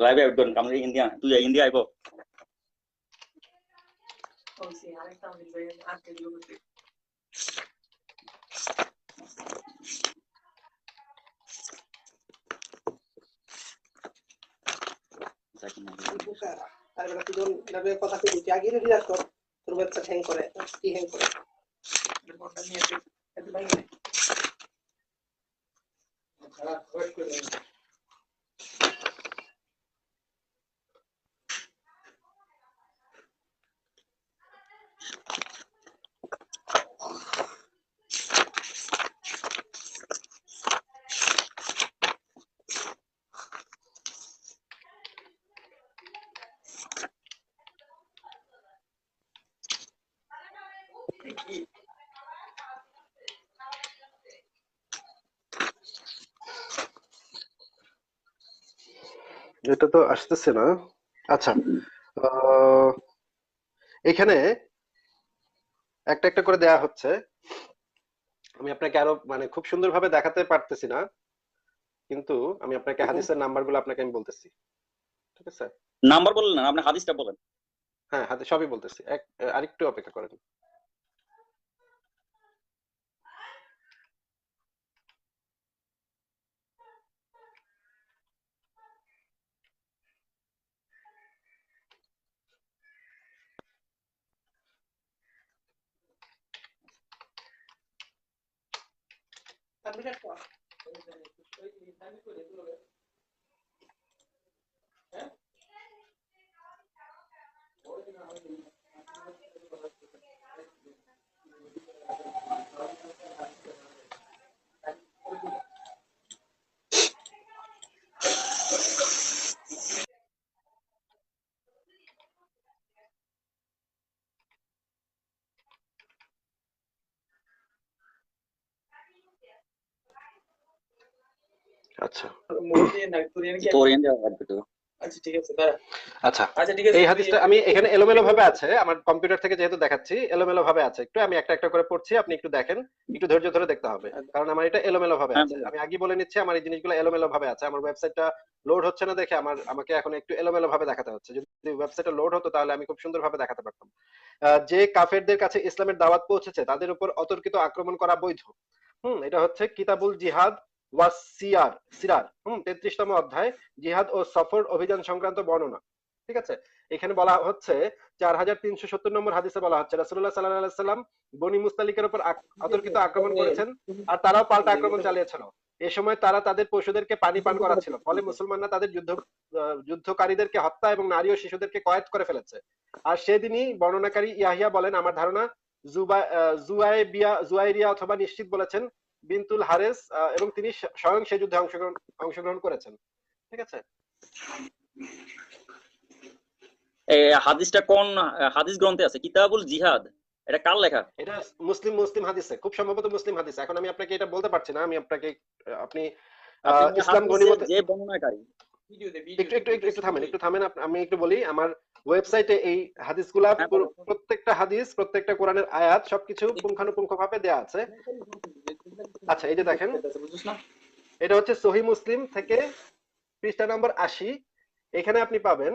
লাইভে একদম আমরা ইন্ডিয়া তুই ইন্ডিয়া আইবো আর বেলা তুই লাইভে কথা কই তুই আগে রেডি রাখ তোর ওয়েবসাইট হ্যাং করে কি হ্যাং করে রিপোর্টটা নিয়ে এত ভাই খারাপ ওয়েট করে এটা তো আসতেছে না। আচ্ছা, আহ, এখানে একটা একটা করে দেয়া হচ্ছে। আমি আপনাকে আরো মানে খুব সুন্দরভাবে দেখাতে পারতেছি না, কিন্তু আমি আপনাকে হাদিসের নাম্বারগুলো আপনাকে আমি বলতেছি, ঠিক আছে? নাম্বার বললেন না আপনি হাদিসটা বলেন হ্যাঁ, হাদিস সবই বলতেছি। আরেকটু অপেক্ষা করেন। কম্পিউটার কর আচ্ছা তোর ইন্ডিয়া লাগবে তো আচ্ছা ঠিক আছে দাঁড়া আচ্ছা, আচ্ছা ঠিক আছে এই হাদিসটা আমি এখানে এলোমেলো ভাবে আছে, আমার কম্পিউটার থেকে যেহেতু দেখাচ্ছি এলোমেলো ভাবে আছে, একটু আমি একটা একটা করে পড়ছি, আপনি একটু দেখেন, একটু ধৈর্য ধরে দেখতে হবে, কারণ আমার এটা এলোমেলো ভাবে হ্যাঁ আছে। আমি আগে বলে নিচ্ছি, আমার এই জিনিসগুলো এলোমেলো ভাবে আছে। আমার ওয়েবসাইটটা লোড হচ্ছে না দেখে আমাকে এখন একটু এলোমেলো ভাবে দেখাতে হচ্ছে। যদি ওয়েবসাইটটা লোড হতো তাহলে আমি খুব সুন্দরভাবে দেখাতে পারতাম। যে কাফেরদের কাছে ইসলামের দাওয়াত পৌঁছেছে তাদের উপর অতর্কিত আক্রমণ করা বৈধ। এটা হচ্ছে কিতাবুল জিহাদ ওয়াস সিরার 33তম অধ্যায়, জিহাদ ও সফর অভিযান সংক্রান্ত বর্ণনা। ঠিক আছে, এখানে বলা হচ্ছে 4370 নম্বর হাদিসে বলা হচ্ছে রাসূলুল্লাহ সাল্লাল্লাহু আলাইহি সাল্লাম বনি মুস্তালিকের উপর অতর্কিত আক্রমণ করেছেন, আর তারাও পাল্টা আক্রমণ চালিয়েছিল। এ সময় তারা তাদের পশুদেরকে পানি পান করাচ্ছিল, ফলে মুসলমানরা তাদের যুদ্ধকারীদেরকে হত্যা এবং নারী ও শিশুদেরকে কয়েদ করে ফেলেছে। আর সেদিনই বর্ণনাকারী ইয়াহিয়া বলেন, আমার ধারণা জুয়াইরিয়া অথবা নিশ্চিত বলেছেন বিনতুল হারেস, এবং তিনি স্বয়ং সেই যুদ্ধে অংশগ্রহণ করেছেন। ঠিক আছে, এই হাদিসটা কোন হাদিস গ্রন্থে আছে কিতাবুল জিহাদ এটা কার লেখা এটা মুসলিম হাদিসে, খুব সম্ভবত মুসলিম হাদিস। এখন আমি আপনাকে এটা বলতে পারছি না, আমি আপনাকে আপনি আপনি ইসলাম হাদিসের গনিমত যে বর্ণনাকারী একটু থামেন আমি একটু বলি। আমার ওয়েবসাইটে এই হাদিসগুলা হ্যাঁ, বলেন। প্রত্যেকটা হাদিস, প্রত্যেকটা কোরআনের আয়াত সবকিছু পুঙ্খানুপুঙ্খ ভাবে দেয়া আছে। আচ্ছা, এই যে দেখেন, এটা হচ্ছে সহিহ মুসলিম থেকে পৃষ্ঠা নম্বর 80। এখানে আপনি পাবেন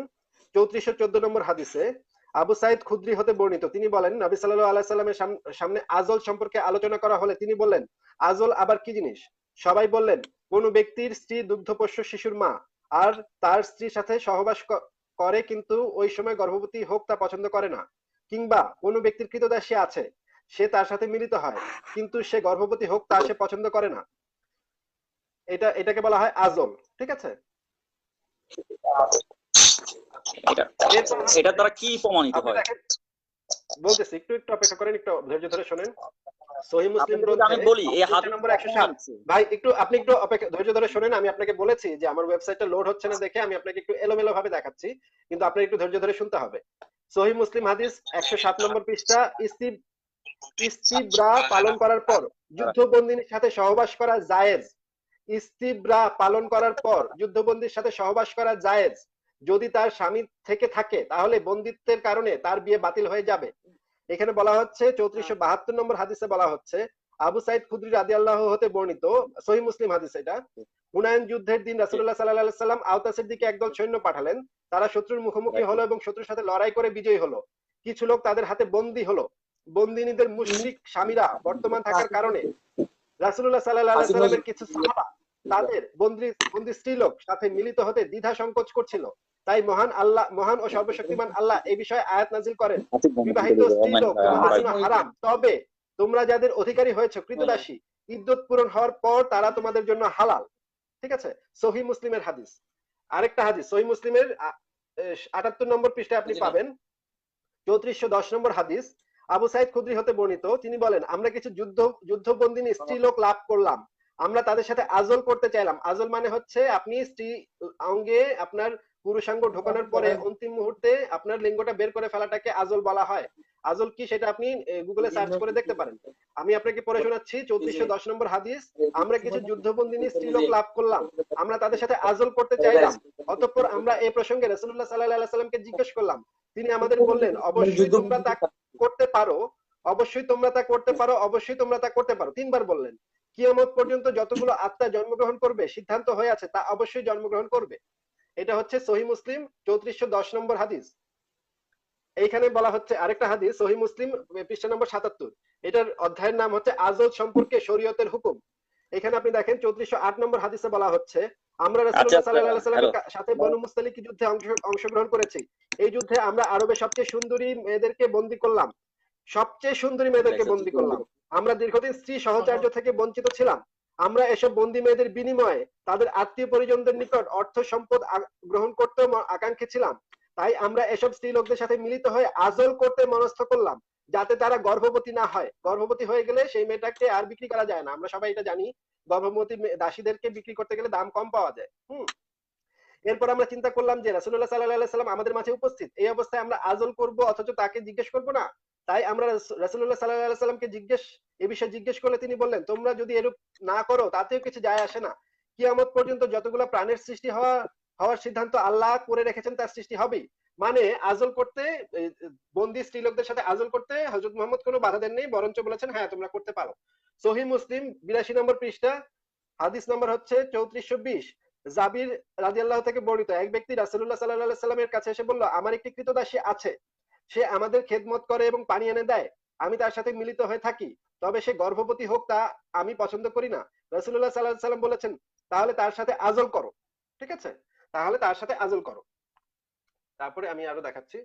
3414 নম্বর হাদিসে আবু সাইদ খুদরি হতে বর্ণিত, তিনি বলেন নবী সাল্লাল্লাহু আলাইহি সাল্লামের সামনে আজল সম্পর্কে আলোচনা করা হলে তিনি বললেন, আজল আবার কি জিনিস? সবাই বললেন, কোন ব্যক্তির স্ত্রী দুগ্ধপোষ্য শিশুর মা আর তার স্ত্রীর সাথে সহবাস করে কিন্তু ওই সময় গর্ভবতী হোক তা পছন্দ করে না, কিংবা কোন ব্যক্তির কৃতদাসী আছে, সে তার সাথে মিলিত হয় কিন্তু সে গর্ভবতী হোক তা সে পছন্দ করে না, এটাকে বলা হয় আজল। ঠিক আছে, এটা দ্বারা কি প্রমাণিত আপনি হয়? দেখেন বলতেছি, একটু একটু অপেক্ষা করেন, একটু ধৈর্য ধরে শুনেন। সহিহ মুসলিম আমি বলি এই হাদিস নম্বর 107। ভাই আপনি একটু অপেক্ষা ধৈর্য ধরে শুনেন। আমি আপনাকে বলেছি যে আমার ওয়েবসাইটটা লোড হচ্ছে না দেখে আমি আপনাকে একটু এলোমেলো ভাবে দেখাচ্ছি, কিন্তু আপনি একটু ধৈর্য ধরে শুনতে হবে। সহিহ মুসলিম হাদিস 107 নম্বর পৃষ্ঠা, ইস্তিব্রা পালন করার পর যুদ্ধবন্দিনীর সাথে সহবাস করা জায়েজ। ইস্তিব্রা পালন করার পর যুদ্ধবন্দির সাথে সহবাস করা জায়েজ। যদি তার স্বামী থেকে থাকে তাহলে বন্দিত্বের কারণে তার বিয়ে বাতিল হয়ে যাবে। এখানে বলা হচ্ছে 3472 নম্বর হাদিসে বলা হচ্ছে আবু সাইদ খুদরি রাদিয়াল্লাহু হতে বর্ণিত, সহিহ মুসলিম হাদিস এটা, হুনাইন যুদ্ধের দিন রাসূলুল্লাহ সাল্লাল্লাহু আলাইহি সাল্লাম আওতাসের দিকে একদল সৈন্য পাঠালেন। তারা শত্রুর মুখোমুখি হলো এবং শত্রুর সাথে লড়াই করে বিজয়ী হলো। কিছু লোক তাদের হাতে বন্দী হলো। বন্দিনীদের মুশরিক স্বামীরা বর্তমান থাকার কারণে রাসূলুল্লাহ সাল্লাল্লাহু আলাইহি সাল্লামের কিছু সাহাবা তাদের বন্দী স্ত্রীলোক সাথে মিলিত হতে দ্বিধা সংকোচ করছিল। তাই মহান ও সর্বশক্তিমান আল্লাহ এই বিষয়ে আয়াত নাজিল করেন, বিবাহিত স্ত্রীলোক তোমাদের জন্য হারাম, তবে তোমরা যাদের অধিকারী হয়েছে কৃতদাসী, ইদ্যত পূরণ হওয়ার পর তারা তোমাদের জন্য হালাল। ঠিক আছে, সহিহ মুসলিমের হাদিস। আরেকটা হাদিস সহিহ মুসলিমের 78 নম্বর পৃষ্ঠায় আপনি পাবেন 3410 নম্বর হাদিস, আবু সাইদ খুদরি হতে বর্ণিত, তিনি বলেন, আমরা কিছু যুদ্ধবন্দিনী স্ত্রীলোক লাভ করলাম, আমরা তাদের সাথে আজল করতে চাইলাম। আজল মানে হচ্ছে আপনি স্ত্রী অঙ্গে আপনার পুরুষাঙ্গ ঢোকানোর পরে অন্তিম মুহূর্তে আপনার লিঙ্গটা বের করে ফেলাটাকে আজল বলা হয়। আজল কি সেটা আপনি গুগলে সার্চ করে দেখতে পারেন। আমি আপনাকে পড়ে শোনাচ্ছি 3410 নম্বর হাদিস, আমরা কিছু যুদ্ধবন্দিনী স্ত্রীলোক লাভ করলাম, আমরা তাদের সাথে আজল করতে চাইলাম, অতঃপর আমরা এই প্রসঙ্গে রাসূলুল্লাহ সাল্লাল্লাহু আলাইহি সাল্লামকে জিজ্ঞেস করলাম, তিনি আমাদের বললেন, অবশ্যই তোমরা তা করতে পারো, অবশ্যই তোমরা তা করতে পারো, অবশ্যই তোমরা তা করতে পারো। 3 বার বললেন। কিয়ামত পর্যন্ত যতগুলো আত্মা জন্মগ্রহণ করবে সিদ্ধান্ত হয়ে আছে তা অবশ্যই জন্মগ্রহণ করবে। এটা হচ্ছে সহিহ মুসলিম 3410 নম্বর হাদিস। এইখানে বলা হচ্ছে আরেকটা হাদিস সহিহ মুসলিম পৃষ্ঠা নম্বর 77, এটার অধ্যায়ের নাম হচ্ছে আজল সম্পর্কে শরীয়তের হুকুম। এখানে আপনি দেখেন 3408 নম্বর হাদিসে বলা হচ্ছে, আমরা রাসূলুল্লাহ সাল্লাল্লাহু আলাইহি ওয়াসাল্লামের সাথে বনু মুস্তালিক যুদ্ধে অংশগ্রহণ করেছি। এই যুদ্ধে আমরা আরবের সবচেয়ে সুন্দরী মেয়েদেরকে বন্দী করলাম, সবচেয়ে সুন্দরী মেয়েদেরকে বন্দী করলাম। আমরা দীর্ঘদিন স্ত্রী সহচর্য থেকে বঞ্চিত ছিলাম। আমরা এসব বন্দী মেয়েদের বিনিময়ে তাদের আত্মীয় পরিজনদের নিকট অর্থ সম্পদ গ্রহণ করতে আকাঙ্ক্ষী ছিলাম। তাই আমরা এসব স্ত্রী লোকদের সাথে মিলিত হয়ে আজল করতে মনস্থ করলাম, যাতে তারা গর্ভবতী না হয়। গর্ভবতী হয়ে গেলে সেই মেয়েটাকে আর বিক্রি করা যায় না, আমরা সবাই এটা জানি, গর্ভবতী দাসীদেরকে বিক্রি করতে গেলে দাম কম পাওয়া যায়। এরপর আমরা চিন্তা করলাম যে রাসূলুল্লাহ সাল্লাল্লাহু আলাইহি সাল্লাম আমাদের মাঝে উপস্থিত, এই অবস্থায় আমরা আজল করব অথচ তাকে জিজ্ঞেস করব না। তাই আমরা রাসূলুল্লাহ সাল্লাল্লাহু আলাইহি সাল্লামকে এই বিষয়ে জিজ্ঞেস করলে তিনি বললেন, তোমরা যদি এরূপ না করো তাতেও কিছু যায় আসে না। কিয়ামত পর্যন্ত যতগুলো প্রাণের সৃষ্টি হওয়ার সিদ্ধান্ত আল্লাহ করে রেখেছেন তার সৃষ্টি হবেই। মানে আজল করতে, বন্দী স্ত্রীলোকদের সাথে আজল করতে হযরত মুহাম্মদ কোনো বাধা দেননি, বরঞ্চ বলেছেন হ্যাঁ তোমরা করতে পারো। সহিহ মুসলিম 82 নম্বর পৃষ্ঠা, হাদিস নাম্বার হচ্ছে 3420, জাবির রাদিয়াল্লাহু থেকে বর্ণিত, এক ব্যক্তি রাসূলুল্লাহ সাল্লাল্লাহু আলাইহি সাল্লামের কাছে এসে বলল, আমার একটি কৃতদাসী আছে, সে আমাদের খেদমত করে এবং পানি এনে দেয়, আমি তার সাথে মিলিত হয়ে থাকি, তবে সে গর্ভবতী হোক তা আমি পছন্দ করি না। রাসূলুল্লাহ সাল্লাল্লাহু আলাইহি সাল্লাম বলেছেন, তাহলে তার সাথে আজল করো। ঠিক আছে, তাহলে তার সাথে আজল করো। তারপরে আমি আরো দেখাচ্ছি,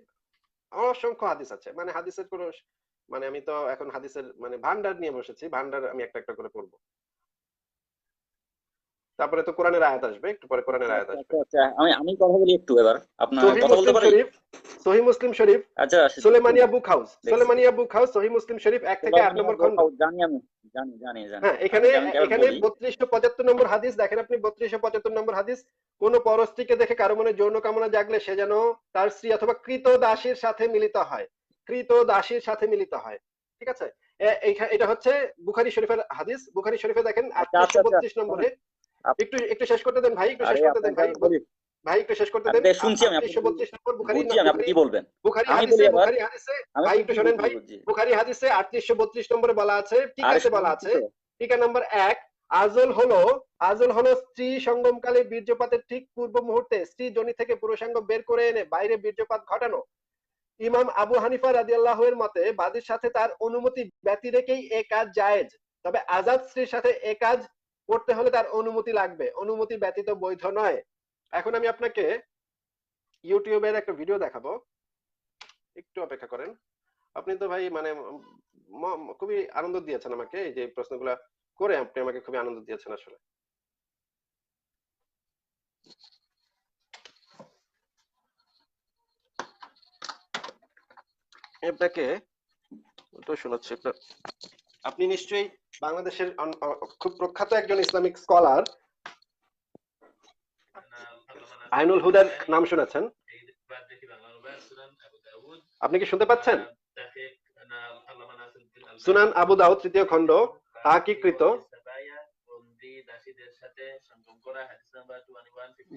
অসংখ্য হাদিস আছে, মানে হাদিসের কোনো মানে আমি তো এখন হাদিসের মানে ভান্ডার নিয়ে বসেছি, ভান্ডার আমি একটা একটা করে পড়বো। তারপরে তো কোরআনের আয়াত আসবে, একটু পরে কোরআনের আয়াত আসবে। আচ্ছা আমি কথা বলি একটু এবার, আপনার কথা বলতে পারি? সহিহ মুসলিম শরীফ, আচ্ছা সুলেমানিয়া বুক হাউস, সহিহ মুসলিম শরীফ 1 থেকে 8 নম্বর খন্ড। জানি আমি, জানি। হ্যাঁ, এখানে 3275 নম্বর হাদিস দেখেন আপনি, 3275 নম্বর হাদিস, কোন পরস্ত্রীকে দেখে কারো মনে যৌন কামনা জাগলে সে যেন তার স্ত্রী অথবা কৃত দাসীর সাথে মিলিত হয়, কৃত দাসীর সাথে মিলিত হয়। ঠিক আছে, এটা হচ্ছে বুখারী শরীফের হাদিস। বুখারী শরীফে দেখেন 832 নম্বরে, একটু শেষ করতে দেন ভাই, একটু শেষ করতে দেন ভাই একটু শেষ করতে দেন। শুনছি আমি, 832 নম্বর বুখারী, আপনি কি বলবেন? বুখারী হাদিসে ভাই একটু শুনেন ভাই, বুখারী হাদিসে 832 নম্বরে বলা আছে, টিকাতে বলা আছে, টিকা নাম্বার 1, আজল হলো স্ত্রী সঙ্গমকালে বীর্যপাতের ঠিক পূর্ব মুহূর্তে স্ত্রী যোনি থেকে পুরুষাঙ্গ বের করে এনে বাইরে বীর্যপাত ঘটানো। ইমাম আবু হানিফা রাদিয়াল্লাহু এর মতে বাদীর সাথে তার অনুমতি ব্যতি রেখেই এ কাজ জায়েজ, তবে আজাদ স্ত্রীর সাথে এ কাজ করতে হলে তার অনুমতি লাগবে, অনুমতি ব্যতীত বৈধ নয়। এখন আমি আপনাকে ইউটিউবের একটা ভিডিও দেখাবো, একটু অপেক্ষা করেন। আপনি তো ভাই মানে খুবই আনন্দ দিয়েছেন আমাকে, এই যে প্রশ্নগুলা করে আপনি আমাকে খুবই আনন্দ দিয়েছেন আসলে। আপনাকে তো শোনাচ্ছি, আপনি নিশ্চয়ই বাংলাদেশের খুব প্রখ্যাত একজন ইসলামিক স্কলার আইনুল হুদার নাম শুনেছেন? আপনি কি শুনতে পাচ্ছেন? সুনান আবু দাউদ ৩য় খণ্ড তাহকিককৃত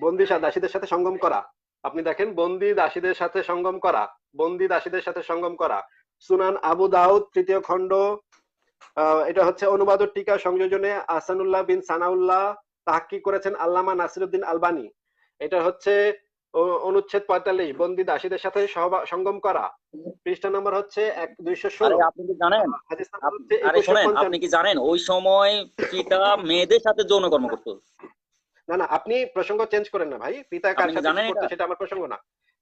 বন্দী দাসীদের সাথে সঙ্গম করা। আপনি দেখেন, বন্দী দাসীদের সাথে সঙ্গম করা, বন্দী দাসীদের সাথে সঙ্গম করা, সুনান আবু দাউদ ৩য় খণ্ড। এটা হচ্ছে অনুবাদ ও টিকা সংযোজনে আহসানুল্লাহ বিন সানাউল্লাহ, তাহকিক করেছেন আল্লামা নাসিরউদ্দিন আলবানী। এটা হচ্ছে অনুচ্ছেদ ৪৫, বন্দী দাসীদের সাথে সঙ্গম করা। পৃষ্ঠা নম্বর হচ্ছে ২১৬। আপনি কি জানেন, হাদিস নাম্বার হচ্ছে আরে শোনেন, ২১৫। আপনি কি জানেন ওই সময় পিতা মেয়েদের সাথে যৌনকর্ম করতো? না না, আপনি প্রসঙ্গ চেঞ্জ করেন না ভাই। পিতা কার আপনি কি সাথে জানেন কি করতো এটা? সেটা আমার প্রসঙ্গ না,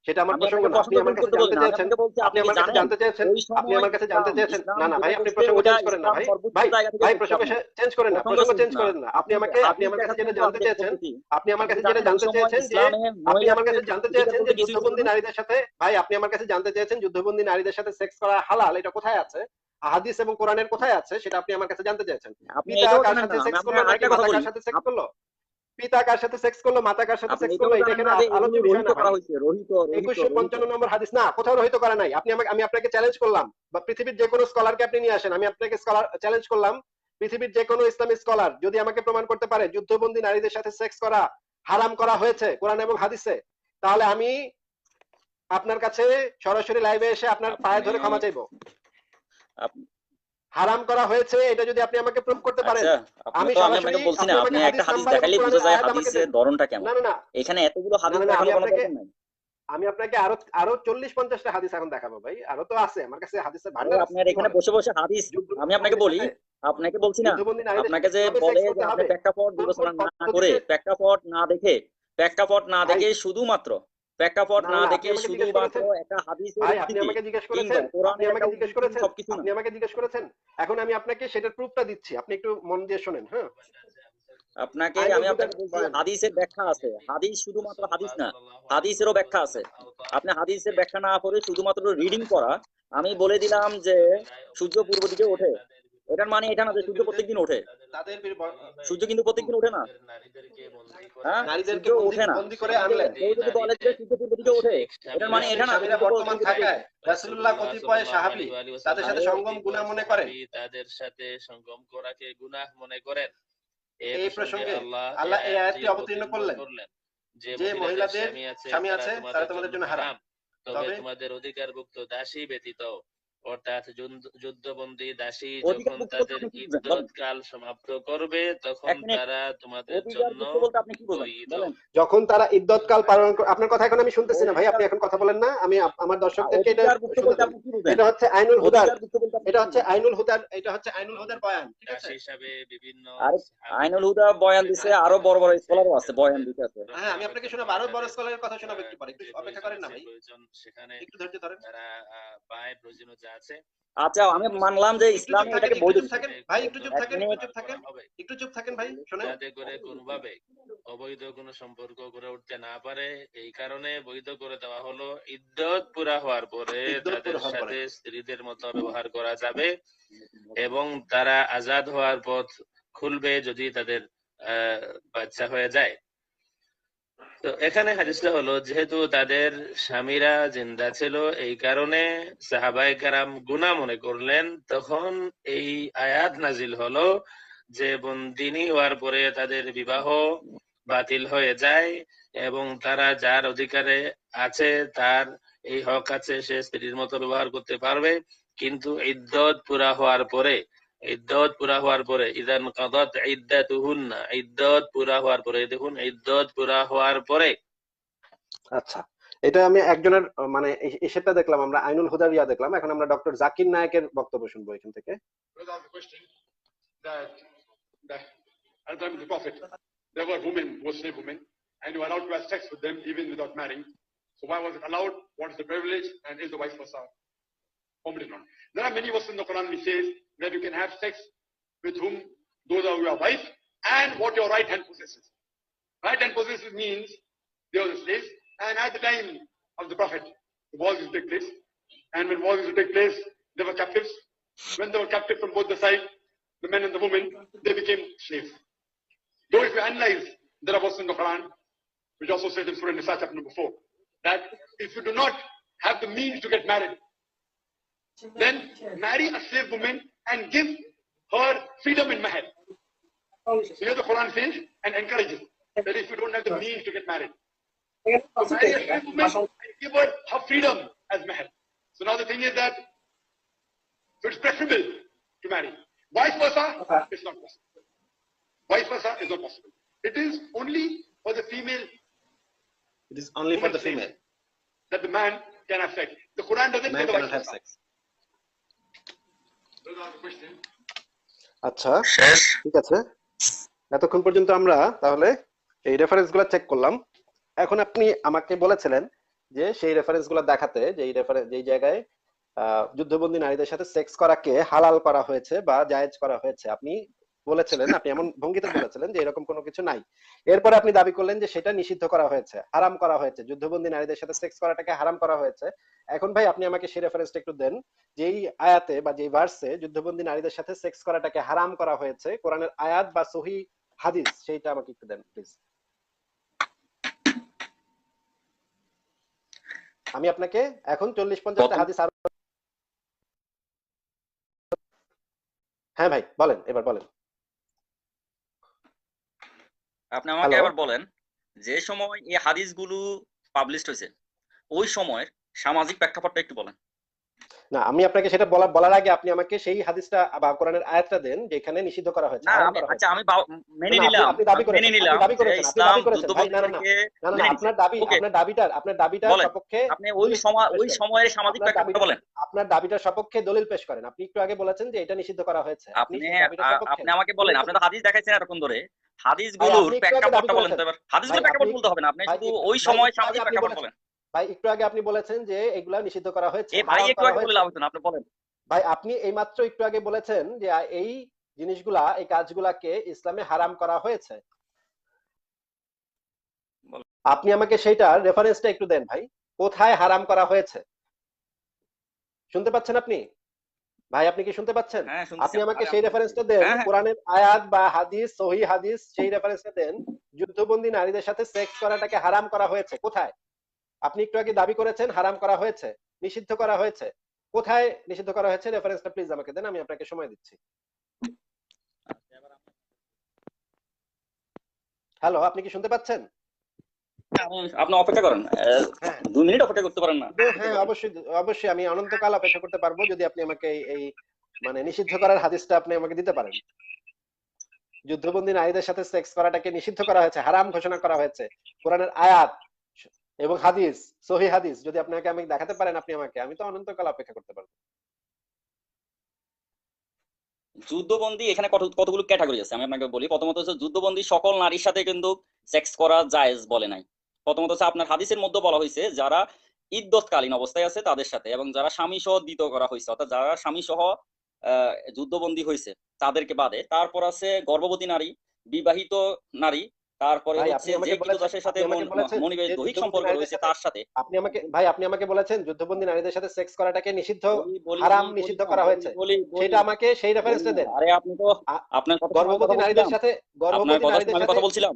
সেটা আমার আমি প্রসঙ্গ আপনাকে না। প্রশ্ন আপনি আমার কাছে করতে বলি জানতে না, আমি চেয়েছেন, আপনাকে বলছি আপনি আপনি কি আমার কাছে জানেন জানতে চেয়েছেন, ওই আপনি সময় আমার কাছে জানতে চেয়েছেন। ইসলাম না না ভাই, যেটা আপনি করছে প্রসঙ্গ ওটা চেঞ্জ করেন না ইসলাম ভাই। সর্বোচ্চ ভাই জায়গা থেকে ভাই করছে। প্রসঙ্গ আপনি চেঞ্জ করেন না, প্রসঙ্গ প্রসঙ্গ চেঞ্জ চেঞ্জ না, করেন না। আপনি আমাকে হাদিস আমার কাছে দেখাচ্ছেন যেটা তো জানতে আপনি চেয়েছেন, বলতেছি। আপনি আমার কাছে আপনি যেটা জানেন ওই জানতে সময় চেয়েছেন যে ইসলামে আপনি আমার কাছে মহিলাদের জানতে অধিকার চেয়েছেন বলতে যে কিছুই ছিল যুদ্ধবন্দী না। নারীদের সাথে, ভাই আপনি আমার কাছে জানতে চেয়েছেন যুদ্ধবন্দী নারীদের সাথে সেক্স করা হালাল, এটা কোথায় আছে? হাদিস এবং কোরআনের কোথায় আছে সেটা আপনি আমার কাছে জানতে চেয়েছেন। আপনি পিতা এটাও কার জানেন সাথে না। আমি সেক্স করলো আপনাকে নাকি আরেকটা কথা মাতা বলি, কার সাথে সেক্স করলো? পিতা কার সাথে সেক্স করলো, মাতা কার সাথে আপনি সেক্স এটাও করলো, এটা জানেন এখানে না যে আলোচ্য এগুলো বিষয় রহিত না ভাই। করা হয়েছে, রহিত রহিত রহিত 2155 নম্বর হাদিস না, কোথাও রহিত করা নাই। আমি আপনাকে চ্যালেঞ্জ করলাম, বা পৃথিবীর যে কোনো স্কলারকে আপনি নিয়ে আসেন, আমি আপনাকে স্কলার চ্যালেঞ্জ করলাম, পৃথিবীর যে কোনো ইসলামিক স্কলার যদি আমাকে প্রমাণ করতে পারে যুদ্ধবন্দী নারীদের সাথে সেক্স করা হারাম করা হয়েছে কোরআন এবং হাদিসে, তাহলে আমি আপনার কাছে সরাসরি লাইভে এসে আপনার পায়ে ধরে ক্ষমা চাইবো। হারাম করা হয়েছে এটা যদি আপনি আমাকে প্রুফ করতে পারেন, আচ্ছা, আমি আমি আপনাকে বলছি না, আপনি একটা হাদিস দেখালেই বোঝা যায় হাদিসের ধরনটা কেমন। না না না, এখানে এতগুলো হাদিস না, দেখানোর কোনো দরকার নাই। আমি আপনাকে আরো 40-50টা হাদিস এখন দেখাবো ভাই, আরো তো আছে আমার কাছে হাদিসের আরে ভান্ডার আছে। আপনার এখানে বসে বসে হাদিস, আমি আপনাকে বলি, আপনাকে বলছি না, আপনাকে যে বলে যে আপনি প্রেক্ষাপট বিবেচনা না করে, প্রেক্ষাপট না দেখে শুধুমাত্র প্রেক্ষাপট না দেখে শুধুমাত্র একটা হাদিসের ভাই আপনি আমাকে জিজ্ঞেস করেছেন, সবকিছু আপনি আমাকে জিজ্ঞেস করেছেন, এখন আমি আপনাকে সেটার প্রুফটা দিচ্ছি, আপনি একটু মন দিয়ে শুনেন। হ্যাঁ, আমি আপনাকে বলছি হাদিসের ব্যাখ্যা আছে, হাদিস শুধুমাত্র হাদিস না, হাদিসেরও ব্যাখ্যা আছে। আপনি হাদিসের ব্যাখ্যা না করে শুধুমাত্র রিডিং করা, আমি বলে দিলাম যে সূর্য পূর্ব দিকে ওঠে, এটার মানে এটা না যে সূর্য প্রত্যেকদিন ওঠে। সূর্য কিন্তু প্রত্যেকদিন ওঠে না, হ্যাঁ নারীদেরকে ওঠে না। বন্দী করে আনলেন। কেউ যদি বলে যে সূর্য পূর্ব দিকে ওঠে, এটার মানে এটা না স্বামীরা বর্তমান থাকায় রাসূলুল্লাহ কতিপয় সাহাবী তাদের সাথে সঙ্গম গুনাহ মনে করেন, তাদের সাথে সঙ্গম করাকে গুনাহ মনে করেন। এই প্রসঙ্গে আল্লাহ এই আয়াতটি অবতীর্ণ করলেন যে মহিলাদের স্বামী আছে তারা তোমাদের জন্য হারাম, তবে তোমাদের অধিকারভুক্ত দাসী ব্যতীত, অর্থাৎ যুদ্ধবন্দী দাসী যখন তাদের ইদ্দতকাল সমাপ্ত করবে তখন তারা তোমাদের জন্য যখন তারা ইদ্দতকাল পালন আপনার কথা এখন আমি শুনতেছি না ভাই, আপনি এখন কথা বলেন না, আমি আমার দর্শকদেরকে এটা হচ্ছে আইনুল হুদার, এটা হচ্ছে আইনুল হুদার বয়ান, ঠিক আছে? হিসাবে বিভিন্ন আইনুল হুদা বয়ান দিছে, আরো বড় বড় স্কলারও আছে বয়ান দিতে আছে। হ্যাঁ, আমি আপনাকে শোনাবো, আরো বড় স্কলারের কথা শোনাবো একটু পরে, একটু অপেক্ষা করেন না ভাই, সেখানে একটু ধৈর্য ধরেন। তারা পায় প্রয়োজনীয়তা আছে। আচ্ছা, আমি মানলাম যে ইসলাম এটাকে বৈধ। ভাই একটু চুপ থাকেন ভাই, শুনেন। যাতে করে কোনোভাবে অবৈধ কোনো সম্পর্ক গড়ে উঠতে না পারে, এই কারণে বৈধ করে দেওয়া হলো। ইদ্দত পুরা হওয়ার পরে তাদের সাথে স্ত্রীদের মতো ব্যবহার করা যাবে এবং তারা আজাদ হওয়ার পথ খুলবে যদি তাদের বাচ্চা হয়ে যায়। তো এখানে হাদিসটা হলো, যেহেতু তাদের স্বামীরা জিন্দা ছিল এই কারণে সাহাবায়ে কেরাম গুনাহ মনে করলেন, তখন এই আয়াত নাজিল হলো যে বন্দিনী হওয়ার পরে তাদের বিবাহ বাতিল হয়ে যায় এবং তারা যার অধিকারে আছে তার এই হক আছে, সে স্ত্রীর মতো ব্যবহার করতে পারবে, কিন্তু ইদ্দত পুরা হওয়ার পরে ইদ্দত পুরা হওয়ার পরে, ইদান কাদাত ইদ্দাতুহুন্না, ইদ্দত পুরা হওয়ার পরে, দেখুন ইদ্দত পুরা হওয়ার পরে। আচ্ছা, এটা আমি একজনের মানে সেটা দেখলাম, আমরা আইনুল হুদার ইয়া দেখলাম। এখন আমরা ডক্টর জাকির নায়েকের বক্তব্য শুনবো এখান থেকে। Was asked the question that at the time of the Prophet, there were women who were slave women, and you were allowed to have sex with them even without marrying. So why was it allowed? What is the privilege? And is the vice versa permitted or not? There are many verses in the Quran which says that you can have sex with whom those are your wife and what your right hand possesses. Right hand possesses means they were the slaves, and at the time of the Prophet, the wars used to take place, and when wars used to take place, they were captives. When they were captive from both the sides, the men and the women, they became slaves. Though if you analyze, there are verses in the Quran, which also says in Surah Nisa chapter number 4, that if you do not have the means to get married, then marry a slave woman and give her freedom in mahar. So here the Quran says and encourages that if you don't have the means to get married, so marry a slave woman and give her freedom as mahar. So now the thing is that so it's preferable to marry. Vice versa, it's not possible. Vice versa is not possible. It is only for the female. It is only for the female. That the man can have sex. The Quran doesn't say Man the cannot vice have versa. sex. Those are the question. আচ্ছা, শেষ। ঠিক আছে। এতক্ষণ পর্যন্ত আমরা তাহলে এই রেফারেন্স গুলা চেক করলাম। এখন আপনি আমাকে বলেছিলেন যে সেই রেফারেন্স গুলা দেখাতে, যেই জায়গায় যুদ্ধবন্দী নারীদের সাথে সেক্স করাকে হালাল করা হয়েছে বা জায়েজ করা হয়েছে, আপনি বলেছিলেন, আপনি এমন ভঙ্গিতে বলেছিলেন যে এরকম কোনো কিছু নাই। এরপরে আপনি দাবি করলেন যে সেটা নিষিদ্ধ করা হয়েছে, হারাম করা হয়েছে, যুদ্ধবন্দী নারীদের সাথে সেক্স করাটাকে হারাম করা হয়েছে। এখন ভাই আপনি আমাকে সেই রেফারেন্সটা একটু দেন, যেই আয়াতে বা যেই ভার্সে যুদ্ধবন্দী নারীদের সাথে সেক্স করাটাকে হারাম করা হয়েছে, কোরআনের আয়াত বা সহি হাদিস, সেইটা আমাকে একটু দেন প্লিজ। আমি আপনাকে এখন 40-50টা হাদিস আর। হ্যাঁ ভাই বলেন, এবার বলেন। আপনি আমাকে হ্যালো। এবার বলেন, যে সময় এই হাদিসগুলো পাবলিশড হয়েছে ওই সময়ের সামাজিক প্রেক্ষাপটটা একটু বলেন। না, আমি আপনাকে সেটা বলার আগে আপনি আমাকে সেই হাদিসটা বা কোরআনের আয়াতটা দেন যেখানে নিষিদ্ধ করা হয়েছে, না হারাম আমি করা আচ্ছা হয়েছে। আমি মেনে না, নিলাম, আপনি দাবি আমি মেনে করেছেন, আপনি নিলাম দাবি যে করেছেন, আপনি ইসলাম দাবি করেছেন ভাই। না না না যুদ্ধবন্দীদেরকে না না, মেনে নিছে। ওকে আপনার দাবিটার বলেন, সপক্ষে আপনি ওই সময় ওই সময়ের সামাজিক প্রেক্ষাপটটা বলেন। আপনার দাবিটার সপক্ষে দলিল পেশ করেন। আপনি একটু আগে বলেছেন যে এটা নিষিদ্ধ করা হয়েছে, আপনি আপনি সেই দাবিটার সপক্ষে আপনি আমাকে বলেন, আপনি তো হাদিস দেখাইছেন এতক্ষণ ধরে, ভাই, হাদিসগুলোর আপনি একটু আগে দাবি প্রেক্ষাপটটা বলেন করেছেন তো এবার। ভাই, হাদিসগুলোর আপনি প্রেক্ষাপট বলতে হবে না, আপনি ভাই শুধু একটু ওই ভাই সময় একটু আগে সামাজিক আপনি প্রেক্ষাপট বলেছেন, বলেন। ভাই একটু আগে আপনি বলেছেন যে এগুলা নিষিদ্ধ করা হয়েছে, এই ভাই হারাম একটু করা আগে বলে হয়েছে। লাভ হতো না, আপনি বলেন। ভাই আপনি এইমাত্র একটু আগে বলেছেন যে এই জিনিসগুলা, এই কাজগুলাকে ইসলামে হারাম করা হয়েছে। বলেন। আপনি আমাকে সেইটার রেফারেন্সটা একটু দেন ভাই, কোথায় হারাম করা হয়েছে। শুনতে পাচ্ছেন আপনি? ভাই আপনি কি শুনতে পাচ্ছেন? হ্যাঁ শুনতেছি। আপনি আমাকে সেই রেফারেন্সটা দেন, হ্যাঁ হ্যাঁ কোরআনের আয়াত বা হাদিস, সহি হাদিস, সেই রেফারেন্সটা দেন। যুদ্ধবন্দী নারীদের সাথে সেক্স করাটাকে হারাম করা হয়েছে কোথায়? আপনি একটু আগে দাবি করেছেন হারাম করা হয়েছে, নিষিদ্ধ করা হয়েছে। কোথায় নিষিদ্ধ করা হয়েছে রেফারেন্সটা প্লিজ আমাকে দেন, আমি আপনাকে সময় দিচ্ছি। হ্যালো, আপনি কি শুনতে পাচ্ছেন? আপনি অপেক্ষা করেন, হ্যাঁ 2 মিনিট অপেক্ষা করতে পারেন না? হ্যাঁ, অবশ্যই অবশ্যই আমি অনন্তকাল অপেক্ষা করতে পারবো যদি আপনি আমাকে এই মানে নিষিদ্ধ করার হাদিসটা আপনি আমাকে দিতে পারেন। যুদ্ধবন্দী নারীদের সাথে সেক্স করাটাকে নিষিদ্ধ করা হয়েছে, হারাম ঘোষণা করা হয়েছে, কোরআনের আয়াত এবং হাদিস, সহি হাদিস যদি আপনাকে আমি দেখাতে পারেন, আপনি আমাকে, আমি তো অনন্তকাল অপেক্ষা করতে পারবো। যুদ্ধবন্দী এখানে কতগুলো ক্যাটাগরি আছে আমি আপনাকে বলি। প্রথমত হচ্ছে যুদ্ধবন্দী সকল নারীর সাথে কিন্তু সেক্স করা জায়েজ বলে নাই। প্রথমত হচ্ছে আপনার হাদিসের মধ্যে বলা হয়েছে যারা ইদ্যতকালীন অবস্থায় আছে তাদের সাথে, এবং যারা স্বামী সহ দ্বিত করা হয়েছে, অর্থাৎ যারা স্বামী সহ যুদ্ধবন্দী হয়েছে তাদেরকে বাদে। তারপর আছে গর্ভবতী নারী, বিবাহিত নারী, তারপরে ভাই হচ্ছে আপনি আমাকে যে বলেছেন, কৃতদাসের সাথে আপনি আমাকে বলেছেন মনিবেশ যে দৈহিক যুদ্ধবন্দী সম্পর্ক নারীদের রয়েছে সাথে, তার সাথে। আপনি আমাকে বলেছেন যুদ্ধবন্দী নারীদের সাথে সেক্স করাটাকে নিষিদ্ধ, বলি হারাম বলি নিষিদ্ধ না, করা হয়েছে, সেটা আমাকে সেই রেফারেন্সটা দেন। আরে আপনি তো আপনার কথা সময় গর্ভবতী কথা নারীদের বলছিলাম, সাথে, আপনার গর্ভবতী কথা নারীদের সময় আমি সাথে, কথা বলছিলাম।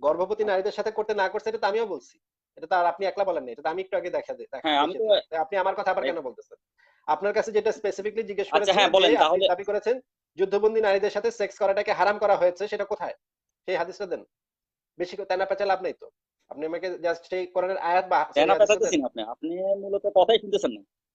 গর্ভবতী নারীদের সাথে করতে না করছে এটা তো আমিও বলছি, এটা তো আর আপনি একলা বলেন না, এটা তো আমি একটু আগে হ্যাঁ আমি তো দেখিয়েছি। আপনি আমার কথা আবার কেন বলতেছেন? আপনার কাছে যেটা স্পেসিফিকলি জিজ্ঞেস আচ্ছা করেছি হ্যাঁ যে বলেন আপনি তাহলে। দাবি করেছেন যুদ্ধবন্দী নারীদের সাথে সেক্স করাটাকে হারাম করা হয়েছে, সেটা কোথায়? সেই হাদিসটা দেন। বেশি তেনা পেঁচা লাভ নাই তো, আপনি আমাকে জাস্ট সেই কোরআনের আয়াত বা সহি তেনা হাদিসটা দেন। পেঁচাতেছি না, আপনি আপনি মূলত কথাই শুনতেছেন না।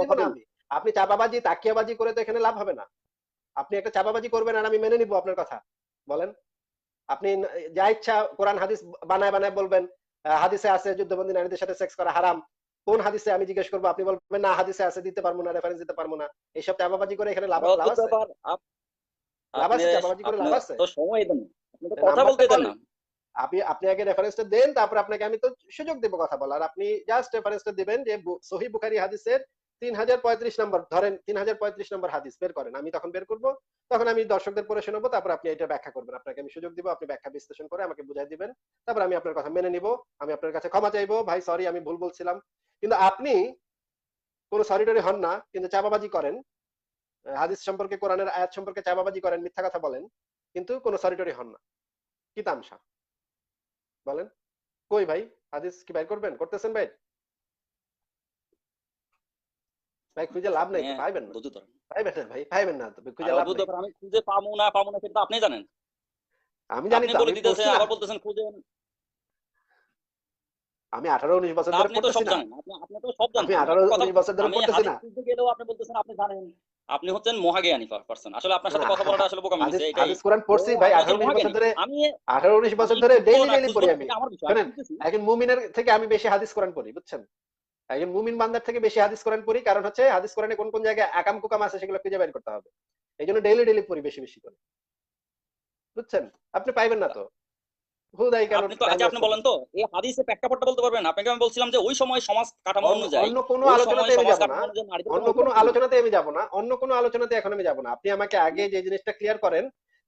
দিব কথা না বলি। আমি। আপনি চাপাবাজি তাকিয়াবাজি করে তো এখানে লাভ হবে না। আপনি একটা চাপাবাজি করবেন আর আমি মেনে নিব আপনার কথা? বলেন। আপনি যা ইচ্ছা কোরআন হাদিস বানায় বানায় বলবেন হাদিসে আছে যুদ্ধবন্দী নারীদের সাথে সেক্স করা হারাম। কোন হাদিসে আমি জিজ্ঞেস করবো, আপনি বলবেন না হাদিসে আছে, দিতে পারবো না, রেফারেন্স দিতে পারবো না। এইসব চাপাবাজি করে এখানে লাভ অদ্ভুত আছে? ব্যাপার। লাভ আপনি আছে চাপাবাজি করে? আপনি লাভ আছে? তো সময় দেন না, আপনি তো কথা নাম্বারটা বলতে দেন বলেন। না। আপনি আগে রেফারেন্সটা দেন, তারপর আপনাকে আমি তো সুযোগ দেব কথা বলার। আপনি জাস্ট রেফারেন্সটা দিবেন যে সহিহ বুখারী হাদিসের 3035 নম্বর, ধরেন 3035 নম্বর হাদিস বের করেন। আমি তখন বের করব, তখন আমি দর্শকদের পড়ে শোনাবো, তারপর আপনি এটা ব্যাখ্যা করবেন। আপনাকে আমি সুযোগ দিব, আপনি ব্যাখ্যা বিশ্লেষণ করে আমাকে বুঝাই দিবেন, তারপর আমি আপনার কথা মেনে নিব। আমি আপনার কাছে ক্ষমা চাইবো, ভাই সরি আমি ভুল বলছিলাম। কিন্তু আপনি কোনো সরি টরি হন না, কিন্তু চাপাবাজি করেন, হাদিস সম্পর্কে কোরআনের আয়াত সম্পর্কে চাপাবাজি করেন, মিথ্যা কথা বলেন, কিন্তু কোনো সরি টরি হন না। কি তামসা বলেন? কই ভাই হাদিস কি বাইর করবেন? করতেছেন ভাই? ভাই খুঁজে লাভ নাই তো, পাইবেন না। বুঝতে পারেন। পাইবেন না ভাই, পাইবেন না তো, খুঁজে আর লাভ অদ্ভুত নাই। ব্যাপার, আমি খুঁজে পাবো না সেটা তো আপনি জানেন। আমি জানি আপনি তো, বলে আমি দিতেছেন পড়ছি না। আবার বলতেছেন খুঁজেন। আমি 18-19 বছর ধরে আপনি তো পড়তেছি সব না। জানেন, আপনি তো সব জানেন। আমি আমি একটা কথা 18-19 বছর ধরে আমি পড়তেছি হাদিস না। খুঁজতে গেলেও আপনি বলতেছেন আপনি জানেন। আপনি হচ্ছেন মহাজ্ঞানী পারসন। আসলে আপনার না সাথে না, কথা বলাটা আসলে বোকামি হাদিস হচ্ছে এটাই। হাদিস কোরআন তো পড়ছি ভাই, আপনি হচ্ছেন 18-19 বছর মহাজ্ঞানী। ধরে। আমি 18-19 বছর আমি ধরে খুঁজবো ডেইলি না ডেইলি খুঁজবো পড়ি না আমি। সেটা আমার বিষয়, আমি শোনেন, খুঁজতেছি। একজন মুমিনের থেকে আমি বেশি হাদিস কোরআন পড়ি, বুঝছেন? একজন মুমিন বান্দার থেকে বেশি হাদিস কোরআন পড়ি, কারণ হচ্ছে হাদিস কোরআনে কোন কোন জায়গায় আকাম কুকাম আছে সেগুলো খুঁজে বের করতে হবে। এই জন্য ডেইলি ডেইলি পড়ি বেশি বেশি করে, বুঝছেন? আপনি পাইবেন না তো, হুদাই কেন আপনি তো টাইম আচ্ছা ওয়েস্ট আপনি করবেন? বলেন তো এই হাদিসের প্রেক্ষাপটটা বলতে পারবেন? আপনাকে আমি বলছিলাম যে ওই সময় সমাজ কাঠামো অনুযায়ী, অন্য কোনো ওই সময় আলোচনাতে আমি সমাজ যাব না। কাঠামো অনুযায়ী নারীদের অন্য কোনো কোনো অধিকার ছিল না। আলোচনাতে আমি যাব না। অন্য কোনো আলোচনাতে এখন আমি যাব না। আপনি আমাকে আগে যে জিনিসটা ক্লিয়ার করেন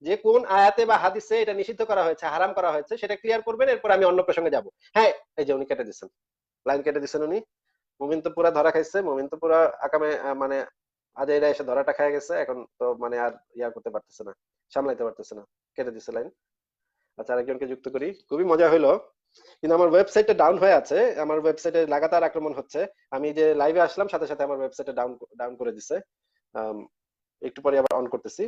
যে কোন আয়াতে বা হাদিসে এটা নিষিদ্ধ করা হয়েছে, হারাম করা হয়েছে, সেটা ক্লিয়ার করবেন, এরপর আমি অন্য প্রসঙ্গে যাব। হ্যাঁ, এই যে উনি কেটে দিচ্ছেন, লাইন কেটে দিচ্ছেন উনি। মুমিন তো পুরা ধরা খাইছে, মুমিন তো পুরা আকামে মানে আজাইরা এসে ধরাটা খায় গেছে, এখন তো মানে আর ইয়া করতে পারতেছে না, সামলাইতে পারতেছে না, কেটে দিচ্ছে লাইন। আচ্ছা, আরেকজনকে যুক্ত করি। খুবই মজা হইলো, কিন্তু আমার ওয়েবসাইটটা ডাউন হয়ে আছে। আমার ওয়েবসাইটে লাগাতার আক্রমণ হচ্ছে। আমি যে লাইভে আসলাম সাথে সাথে আমার ওয়েবসাইটে ডাউন ডাউন করে দিছে। একটু পরে আবার অন করতেছি।